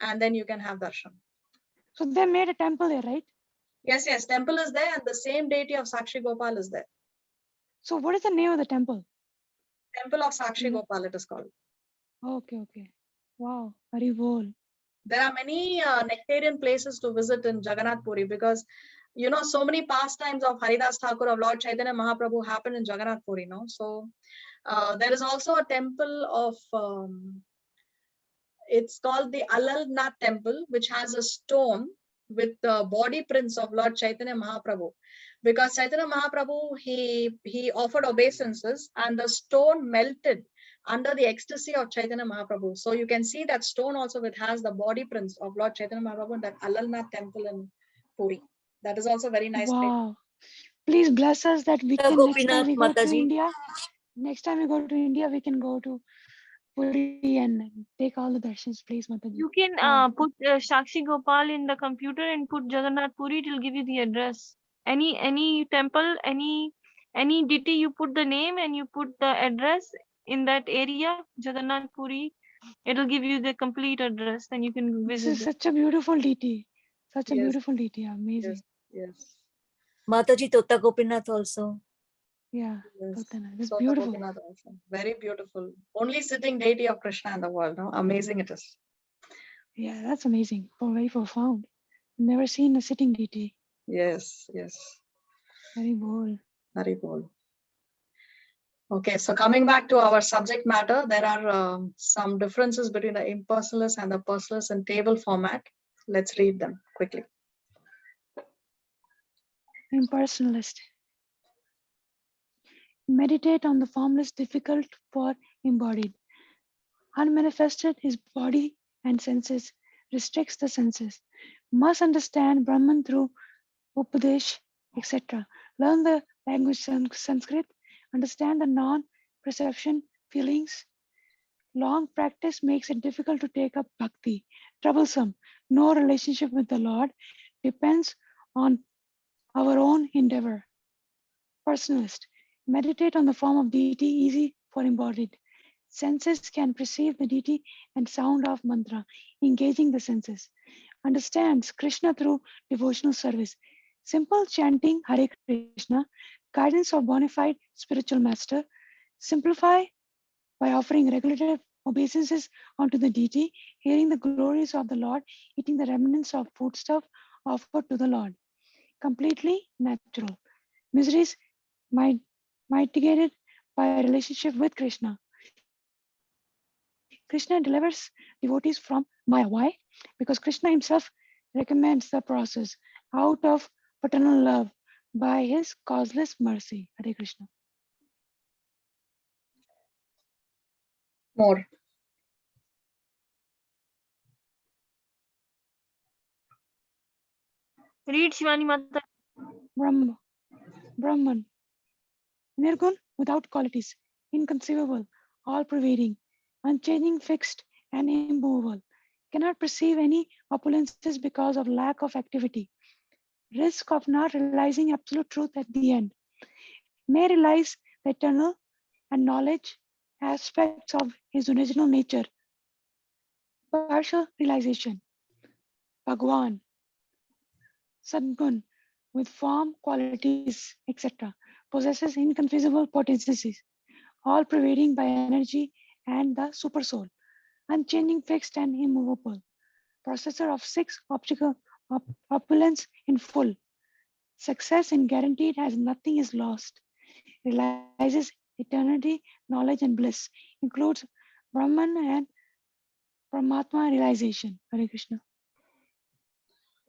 and then you can have darshan. So they made a temple there, right? Yes, yes, temple is there, and the same deity of Sakshi Gopal is there. So what is the name of the temple? Temple of Sakshi Gopal, it is called. Okay. Wow, very well. There are many nectarian places to visit in Jagannath Puri, because so many pastimes of Haridas Thakur, of Lord Chaitanya Mahaprabhu happened in Jagannath Puri. So there is also a temple of it's called the Alalnath temple, which has a stone with the body prints of Lord Chaitanya Mahaprabhu, because Chaitanya Mahaprabhu, he offered obeisances, and the stone melted under the ecstasy of Chaitanya Mahaprabhu. So you can see that stone also, which has the body prints of Lord Chaitanya Mahaprabhu in that Alalnath temple in Puri. That is also very nice. Wow. Please bless us that we can, next time we go to India, we can go to Puri and take all the darshans, please, Mataji. You can put Sakshi Gopal in the computer and put Jagannath Puri, it will give you the address. Any temple, any deity, you put the name and you put the address in that area, Jagannath Puri, it will give you the complete address, then you can visit. This is such a beautiful deity. Such a beautiful deity, amazing. Yes. Mataji Tota Gopinath also. Yeah, Yes. it's Tota beautiful. Gopinath also. Very beautiful. Only sitting deity of Krishna in the world. No? Amazing it is. Yeah, that's amazing. Very profound. Never seen a sitting deity. Yes. Very bold. Very bold. Okay, so coming back to our subject matter, there are some differences between the impersonalists and the personalists in table format. Let's read them quickly. Impersonalist. Meditate on the formless, difficult for embodied. Unmanifested is body and senses, restricts the senses. Must understand Brahman through Upadesh, etc. Learn the language Sanskrit, understand the non-perception feelings. Long practice makes it difficult to take up bhakti. Troublesome. No relationship with the Lord depends on our own endeavor. Personalist. Meditate on the form of deity, easy for embodied. Senses can perceive the deity and sound of mantra, engaging the senses. Understands Krishna through devotional service. Simple chanting Hare Krishna, guidance of bona fide spiritual master. Simplify by offering regulative obeisances unto the deity, hearing the glories of the Lord, eating the remnants of foodstuff offered to the Lord. Completely natural. Miseries mitigated by a relationship with Krishna. Krishna delivers devotees from Maya. Why? Because Krishna himself recommends the process out of paternal love by his causeless mercy. Hare Krishna. More. Read Shivani Mata. Brahman. Nirgun without qualities. Inconceivable. All-pervading. Unchanging, fixed, and immovable. Cannot perceive any opulences because of lack of activity. Risk of not realizing absolute truth at the end. May realize the eternal and knowledge aspects of his original nature. Partial realization. Bhagwan. Sadgun with form, qualities, etc. Possesses inconceivable potencies, all pervading by energy and the super soul. Unchanging, fixed, and immovable. Possessor of 6 optical opulence in full. Success in guaranteed as nothing is lost. Realizes eternity, knowledge, and bliss. Includes Brahman and Paramatma realization. Hare Krishna.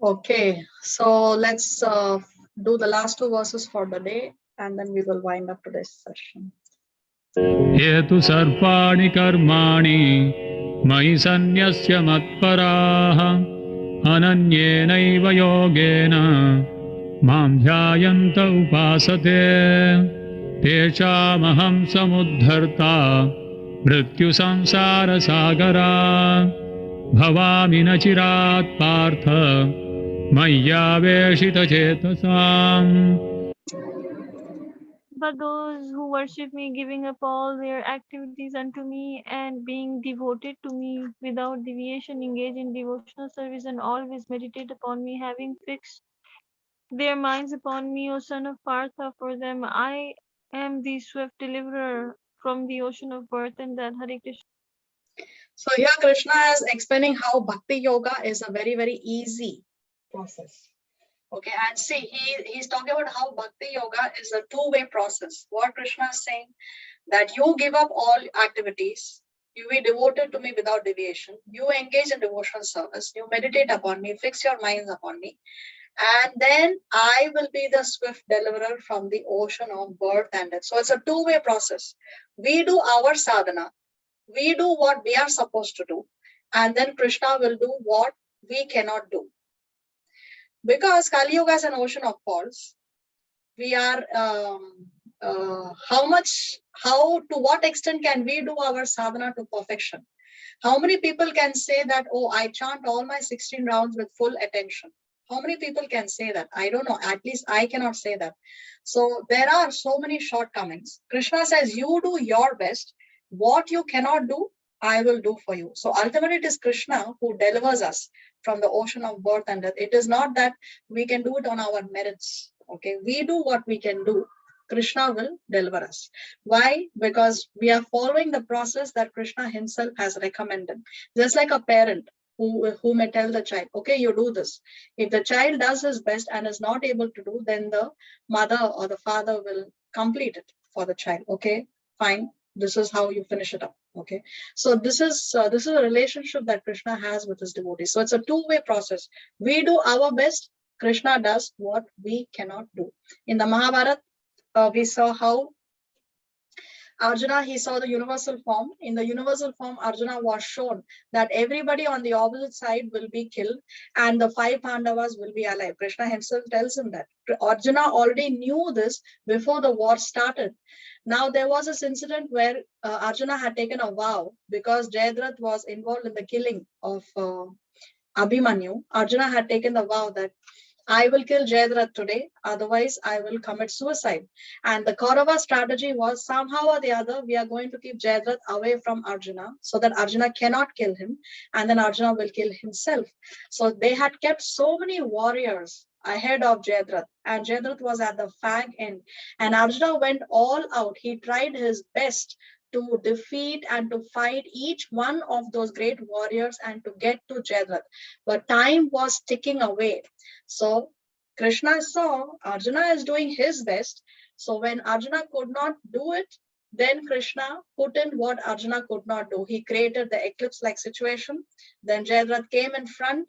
Okay, so let's do the last 2 verses for the day, and then we will wind up today's session. हेतु सर्पाणि कर्माणि मयि सन्न्यस्य मत्पराः अनन्येनैव योगेन मां ध्यायन्त उपासते तेषामहं समुद्धर्ता मृत्युसंसारसागरात् भवामि न चिरात् Partha मय्यावेशितचेतसाम्. But those who worship me, giving up all their activities unto me and being devoted to me without deviation, engage in devotional service and always meditate upon me, having fixed their minds upon me, O son of Partha, for them I am the swift deliverer from the ocean of birth and death. Hare Krishna. So here Krishna is explaining how Bhakti Yoga is a very, very easy process. Okay, and see, he's talking about how Bhakti Yoga is a two-way process. What Krishna is saying, that you give up all activities, you be devoted to me without deviation, you engage in devotional service, you meditate upon me, fix your minds upon me, and then I will be the swift deliverer from the ocean of birth and death. So it's a two-way process. We do our sadhana, we do what we are supposed to do, and then Krishna will do what we cannot do. Because Kali Yuga is an ocean of faults, we are, to what extent can we do our sadhana to perfection? How many people can say that, oh, I chant all my 16 rounds with full attention? How many people can say that? I don't know. At least I cannot say that. So there are so many shortcomings. Krishna says, you do your best. What you cannot do, I will do for you. So ultimately it is Krishna who delivers us from the ocean of birth and death. It is not that we can do it on our merits. Okay, we do what we can do. Krishna will deliver us. Why? Because we are following the process that Krishna himself has recommended. Just like a parent who may tell the child, okay, you do this. If the child does his best and is not able to do, then the mother or the father will complete it for the child. Okay, fine. This is how you finish it up. Okay, so this is a relationship that Krishna has with his devotees. So it's a two-way process. We do our best. Krishna does what we cannot do. In the Mahabharata, we saw how Arjuna, he saw the universal form. In the universal form, Arjuna was shown that everybody on the opposite side will be killed and the 5 Pandavas will be alive. Krishna himself tells him that. Arjuna already knew this before the war started. Now, there was this incident where Arjuna had taken a vow because Jayadratha was involved in the killing of Abhimanyu. Arjuna had taken the vow that I will kill Jayadratha today, otherwise I will commit suicide. And the Kaurava strategy was somehow or the other, we are going to keep Jayadratha away from Arjuna so that Arjuna cannot kill him and then Arjuna will kill himself. So they had kept so many warriors ahead of Jayadratha and Jayadratha was at the fag end. And Arjuna went all out. He tried his best to defeat and to fight each one of those great warriors and to get to Jayadratha. But time was ticking away. So Krishna saw Arjuna is doing his best. So when Arjuna could not do it, then Krishna put in what Arjuna could not do. He created the eclipse-like situation. Then Jayadratha came in front,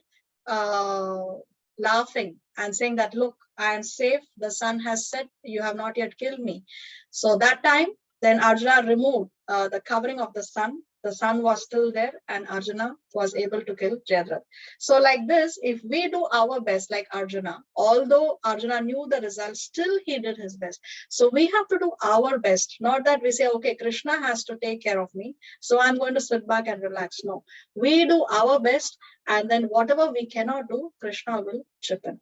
laughing and saying that, look, I am safe. The sun has set. You have not yet killed me. So that time, then Arjuna removed the covering of the sun. The sun was still there and Arjuna was able to kill Jayadratha. So like this, if we do our best like Arjuna, although Arjuna knew the result, still he did his best. So we have to do our best, not that we say, okay, Krishna has to take care of me, so I'm going to sit back and relax. No, we do our best and then whatever we cannot do, Krishna will chip in.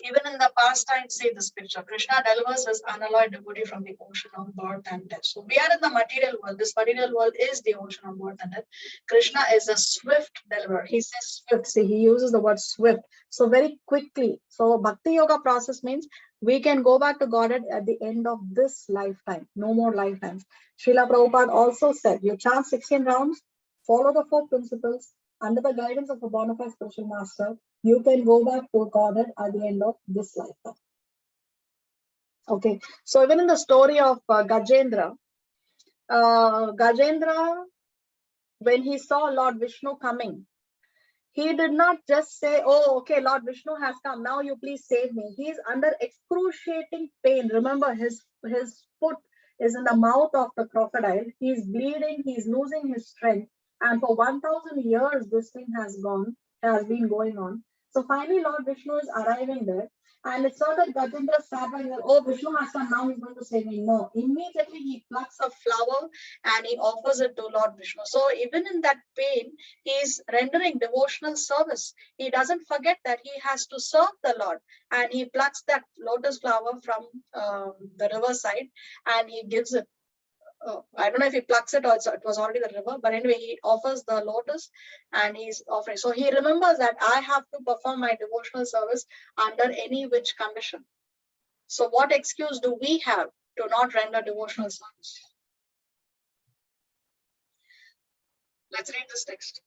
Even in the past times, see this picture, Krishna delivers his unalloyed devotee from the ocean of birth and death. So we are in the material world. This material world is the ocean of birth and death. Krishna is a swift deliverer. He says swift. See, he uses the word swift. So very quickly. So Bhakti Yoga process means we can go back to Godhead at the end of this lifetime. No more lifetimes. Srila Prabhupada also said, you chant 16 rounds, follow the 4 principles, under the guidance of a bona fide spiritual master, you can go back to Godhead at the end of this lifetime. Okay, so even in the story of Gajendra, when he saw Lord Vishnu coming, he did not just say, oh, okay, Lord Vishnu has come, now you please save me. He is under excruciating pain. Remember, his foot is in the mouth of the crocodile. He is bleeding, he is losing his strength. And for 1,000 years, this thing has been going on. So finally, Lord Vishnu is arriving there. And it's not that Gajendra sat and said, oh, Vishnu has come, now he's going to save me. No, immediately he plucks a flower and he offers it to Lord Vishnu. So even in that pain, he is rendering devotional service. He doesn't forget that he has to serve the Lord. And he plucks that lotus flower from the riverside and he gives it. I don't know if he plucks it or it was already the river, but anyway, he offers the lotus and he's offering. So he remembers that I have to perform my devotional service under any which condition. So what excuse do we have to not render devotional service? Let's read this text.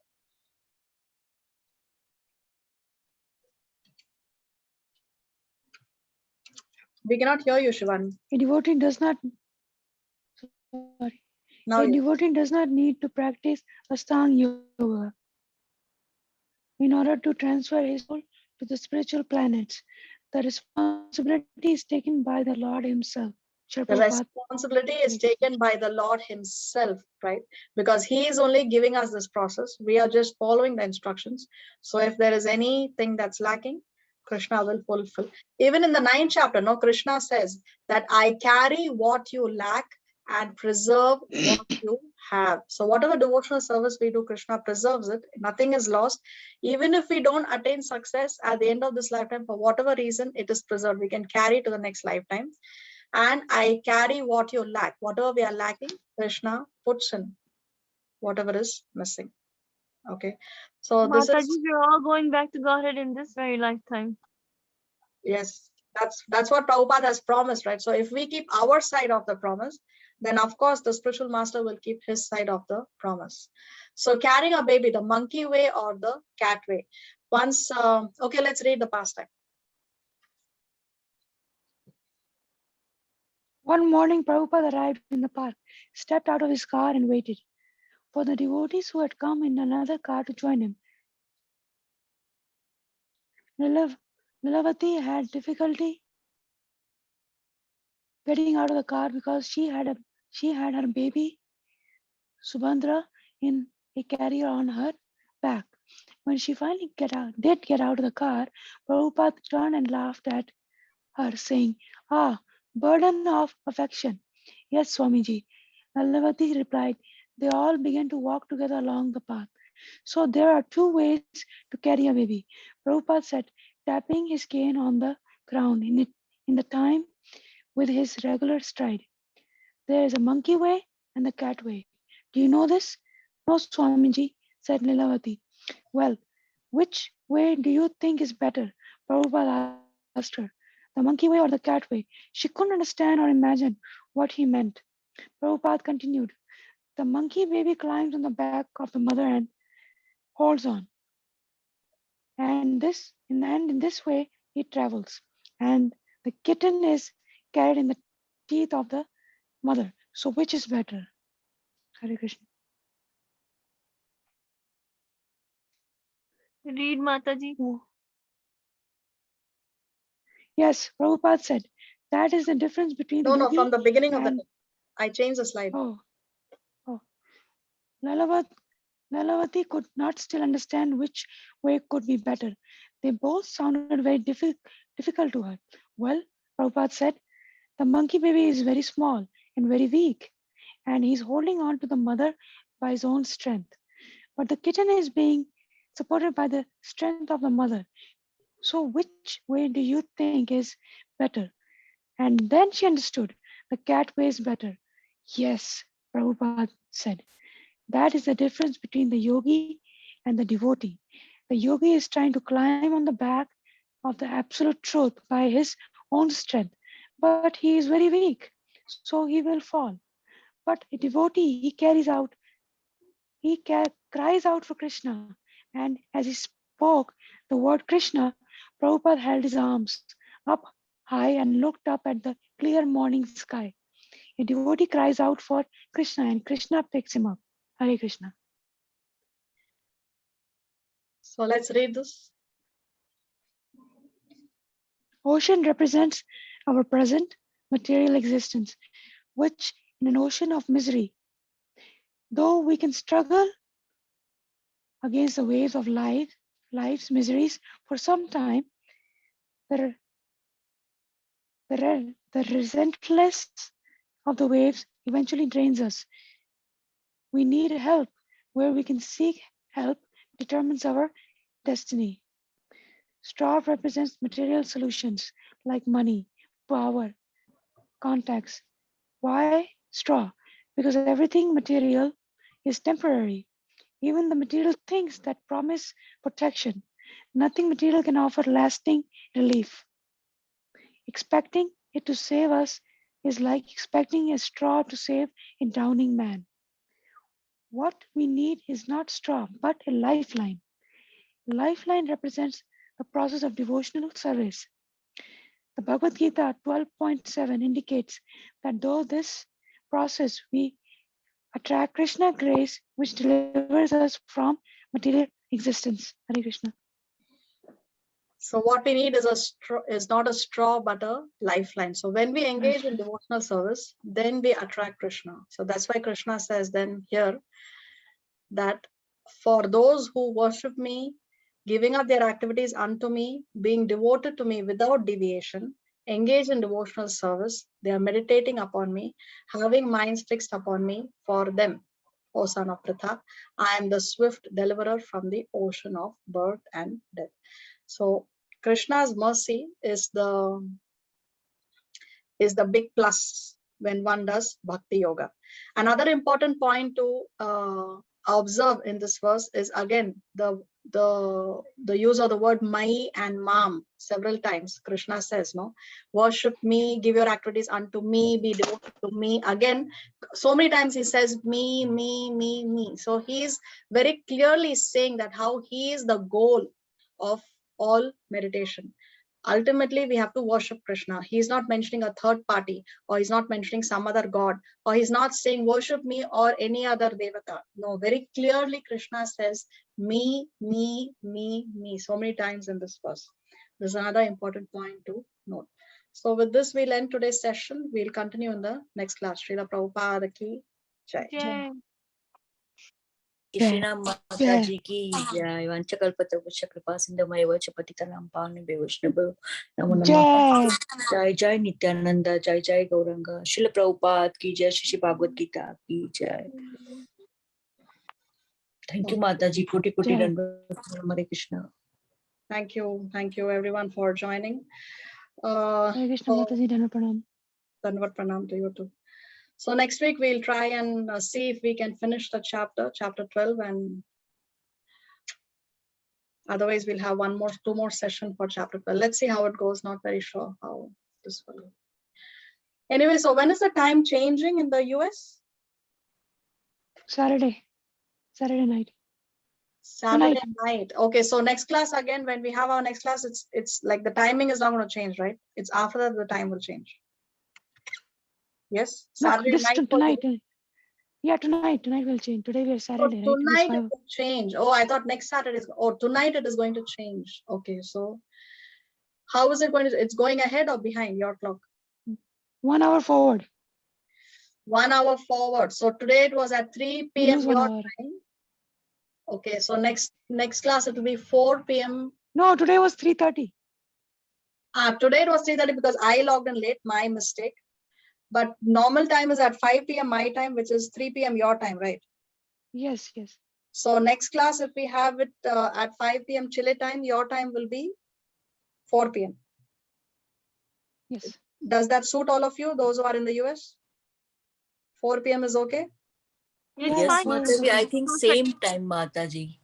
We cannot hear you, Shivani. A devotee does not need to practice Astanga Yoga in order to transfer his soul to the spiritual planets. The responsibility is taken by the Lord himself. The responsibility is taken by the Lord himself, right? Because he is only giving us this process. We are just following the instructions. So if there is anything that's lacking, Krishna will fulfill. Even in the 9th chapter, no, Krishna says that I carry what you lack and preserve what you have. So whatever devotional service we do, Krishna preserves it. Nothing is lost. Even if we don't attain success at the end of this lifetime, for whatever reason, it is preserved. We can carry to the next lifetime. And I carry what you lack. Whatever we are lacking, Krishna puts in whatever is missing. Okay. So this is, we're all going back to Godhead in this very lifetime. yes, that's what Prabhupada has promised, right? So if we keep our side of the promise, then of course the spiritual master will keep his side of the promise. So carrying a baby, the monkey way or the cat way. Once, okay, let's read the pastime. One morning, Prabhupada arrived in the park, stepped out of his car and waited for the devotees who had come in another car to join him. Nilavati had difficulty getting out of the car because she had a She had her baby Subandra in a carrier on her back. When she finally did get out of the car, Prabhupada turned and laughed at her, saying, "Ah, burden of affection." "Yes, Swamiji," Lalavati replied. They all began to walk together along the path. "So there are two ways to carry a baby," Prabhupada said, tapping his cane on the ground in the time with his regular stride. "There is a monkey way and the cat way. Do you know this?" "No, Swamiji," said Lilavati. "Well, which way do you think is better?" Prabhupada asked her. "The monkey way or the cat way?" She couldn't understand or imagine what he meant. Prabhupada continued, "The monkey baby climbs on the back of the mother and holds on. And in this way it travels. And the kitten is carried in the teeth of the mother. So which is better?" Hare Krishna. Read, Mataji. Oh. Yes, Prabhupada said, that is the difference between the No, yogi from the beginning of the and book. I changed the slide. oh. Lalavati could not still understand which way could be better. They both sounded very difficult to her. "Well," Prabhupada said, "the monkey baby is very small and very weak, and he's holding on to the mother by his own strength. But the kitten is being supported by the strength of the mother. So which way do you think is better?" And then she understood. The cat way is better. "Yes," Prabhupada said. "That is the difference between the yogi and the devotee. The yogi is trying to climb on the back of the absolute truth by his own strength, but he is very weak, so he will fall. But a devotee, cries out for Krishna, and as he spoke the word Krishna, Prabhupada held his arms up high and looked up at the clear morning sky. A devotee cries out for Krishna, and Krishna picks him up. Hare Krishna. So let's read this. Ocean represents our present material existence, which in an ocean of misery, though we can struggle against the waves of life's miseries for some time, the, the relentless of the waves eventually drains us. We need help. Where we can seek help determines our destiny. Straw represents material solutions like money, power, contacts. Why straw? Because everything material is temporary. Even the material things that promise protection. Nothing material can offer lasting relief. Expecting it to save us is like expecting a straw to save a drowning man. What we need is not straw, but a lifeline. Lifeline represents the process of devotional service. The Bhagavad Gita 12.7 indicates that though this process we attract Krishna grace, which delivers us from material existence. Hare Krishna. So what we need is not a straw, but a lifeline. So when we engage in devotional service, then we attract Krishna. So that's why Krishna says then here that for those who worship me, giving up their activities unto me, being devoted to me without deviation, engage in devotional service, they are meditating upon me, having minds fixed upon me, for them, O son of Pritha, I am the swift deliverer from the ocean of birth and death. So Krishna's mercy is the big plus when one does bhakti yoga. Another important point to observe in this verse is again the use of the word mai and mam several times. Krishna says, no, worship me, give your activities unto me, be devoted to me. Again, so many times he says me, me, me, me. So he is very clearly saying that how he is the goal of all meditation. Ultimately, we have to worship Krishna. He's not mentioning a third party, or he's not mentioning some other god, or he's not saying worship me or any other devata. No, very clearly Krishna says me, me, me, me, so many times in this verse. There's another important point to note. So with this, we'll end today's session. We'll continue in the next class. Srila Prabhupada ki jai. Jai. Krishna Mataji ki jai. Vanchakalpatarushya kripa sindhamaya patitanam pavanebhyo Vaishnavabhyo namo namah. Jai. Jai Nityananda, Jai Gauranga. Srila Prabhupada ki jai. Shri Bhagawad Gita ki jai. Thank you, Mataji. Koti Jai. Dandavat. Hare Krishna. Thank you everyone for joining. Hare Krishna Mataji, Dhanavad Pranam. Dhanavad Pranam to you too. So next week we'll try and see if we can finish the chapter 12, and otherwise we'll have two more session for chapter 12. Let's see how it goes. Not very sure how this will go. Anyway, so when is the time changing in the US? Saturday night. Saturday night. Okay, so next class again, when we have our next class, it's like the timing is not going to change, right? It's after that the time will change. Yes, Saturday night. Tonight. Yeah, tonight will change. Today we are Saturday, so right? tonight it will change. Oh, I thought next Saturday is. Oh, tonight it is going to change. Okay, so how is it going to? It's going ahead or behind your clock? 1 hour forward. 1 hour forward. So today it was at 3 p.m. Lose your 1 hour. time. Okay, so next class it will be 4 p.m. No, today was 3:30. Today it was 3:30 because I logged in late. My mistake. But normal time is at 5 p.m. my time, which is 3 p.m. your time, right? Yes. So next class, if we have it at 5 p.m. Chile time, your time will be 4 p.m. Yes. Does that suit all of you, those who are in the US? 4 p.m. is okay? It's Yes, fine. Mataji, I think same time, Mataji.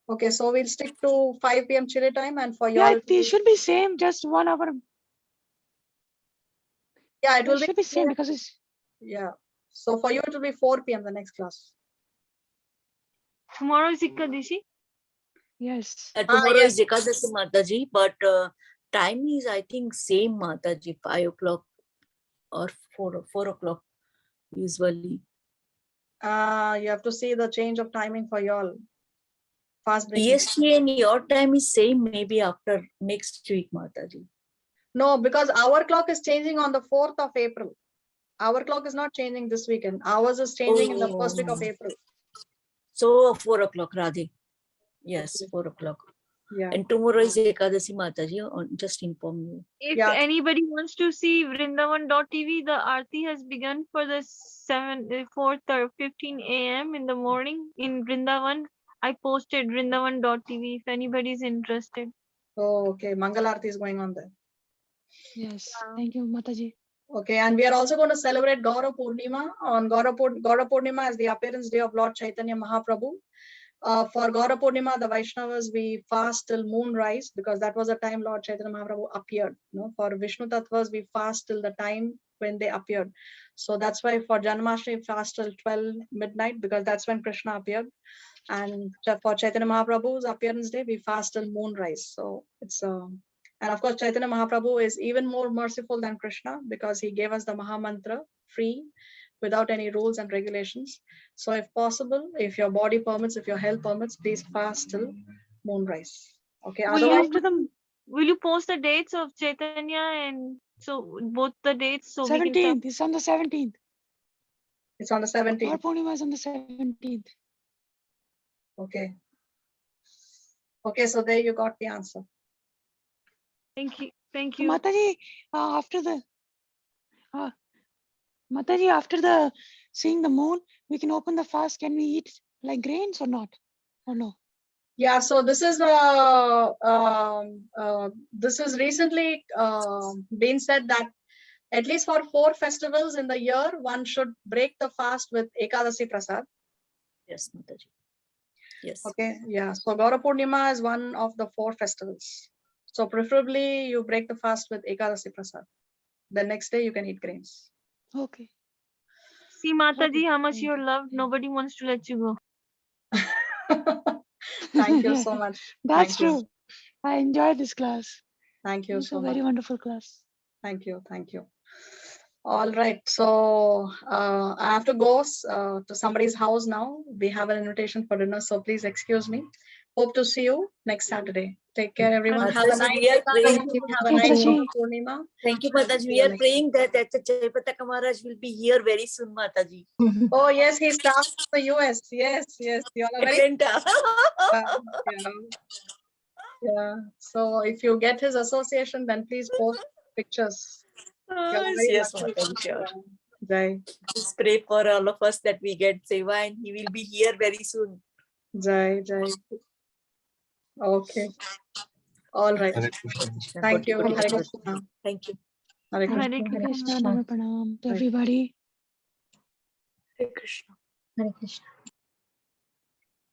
Okay, so we'll stick to 5 p.m. Chile time, and for Yeah, y'all, it should be same, just 1 hour. yeah, it will should be same because it's. Yeah. So for you, it will be 4 p.m. the next class. Tomorrow is Ekadashi. Yes. Tomorrow yes. is Ekadasi, Mataji, but time is, I think, same, Mataji, 5 o'clock or 4 o'clock usually. You have to see the change of timing for y'all. Fast breaking. EST and your time is same, maybe after next week, Mataji. No, because our clock is changing on the 4th of April. Our clock is not changing this weekend. Ours is changing in the first week of April. So 4 o'clock, Radhe. Yes, Okay. 4 o'clock. Yeah. And tomorrow is Ekadasi, Mataji. Just inform you. If anybody wants to see Vrindavan.tv, the Aarti has begun for the 4:15 a.m. in the morning in Vrindavan. I posted Vrindavan.tv if anybody is interested. Oh, okay. Mangal Aarti is going on there. Yes. Thank you, Mataji. Okay, and we are also going to celebrate Gaurav Purnima. On Gaurav Purnima as the appearance day of Lord Chaitanya Mahaprabhu. For Gaurav Purnima, the Vaishnavas, we fast till moonrise because that was the time Lord Chaitanya Mahaprabhu appeared. For Vishnu Tattvas, we fast till the time when they appeared. So that's why for Janmashtami, we fast till 12 midnight because that's when Krishna appeared. And for Chaitanya Mahaprabhu's appearance day, we fast till moonrise. So it's and of course, Chaitanya Mahaprabhu is even more merciful than Krishna because he gave us the Maha Mantra free without any rules and regulations. So if possible, if your body permits, if your health permits, please fast till moonrise. Okay. Will you post the dates of Chaitanya and so both the dates? So 17th. It's on the 17th. It's on the 17th. Gaurav Purnima is on the 17th. Okay. Okay, so there you got the answer. Thank you. Thank So you. Mataji, after the seeing the moon, we can open the fast. Can we eat like grains or not? Or no? Yeah, so this is recently been said that at least for 4 festivals in the year, one should break the fast with Ekadasi Prasad. Yes, Mataji. Yes. Okay, yeah. So Gaurav Purnima is one of the 4 festivals. So preferably you break the fast with Ekadasi Prasad. The next day you can eat grains. Okay. See, Mataji, how much you're loved. Nobody wants to let you go. Thank you so much. That's true. I enjoyed this class. Thank you so much. It's a very wonderful class. Thank you. Thank you. All right. So I have to go to somebody's house now. We have an invitation for dinner. So please excuse me. Hope to see you next Saturday. Take care, everyone. Have a Mataji, nice we are praying. Have a you, nice Mataji. Purnima. Thank you, Mataji. We are praying that Jaipataka Maharaj will be here very soon, Mataji. Oh yes, he's traveling to the US. Yes, yes. You are very Atlanta. yeah. Yeah. So if you get his association, then please post pictures. You are very Yes, lucky. Mataji, sure. Jai. Please pray for all of us that we get Seva and he will be here very soon. Jai. Jai. Okay. All right. Hare Krishna. Thank you. Koti Hare Koti Krishna. Thank you. Hare Krishna. Hare Hare Krishna. Krishna Nama Pranam to everybody. Hare Krishna. Hare Krishna.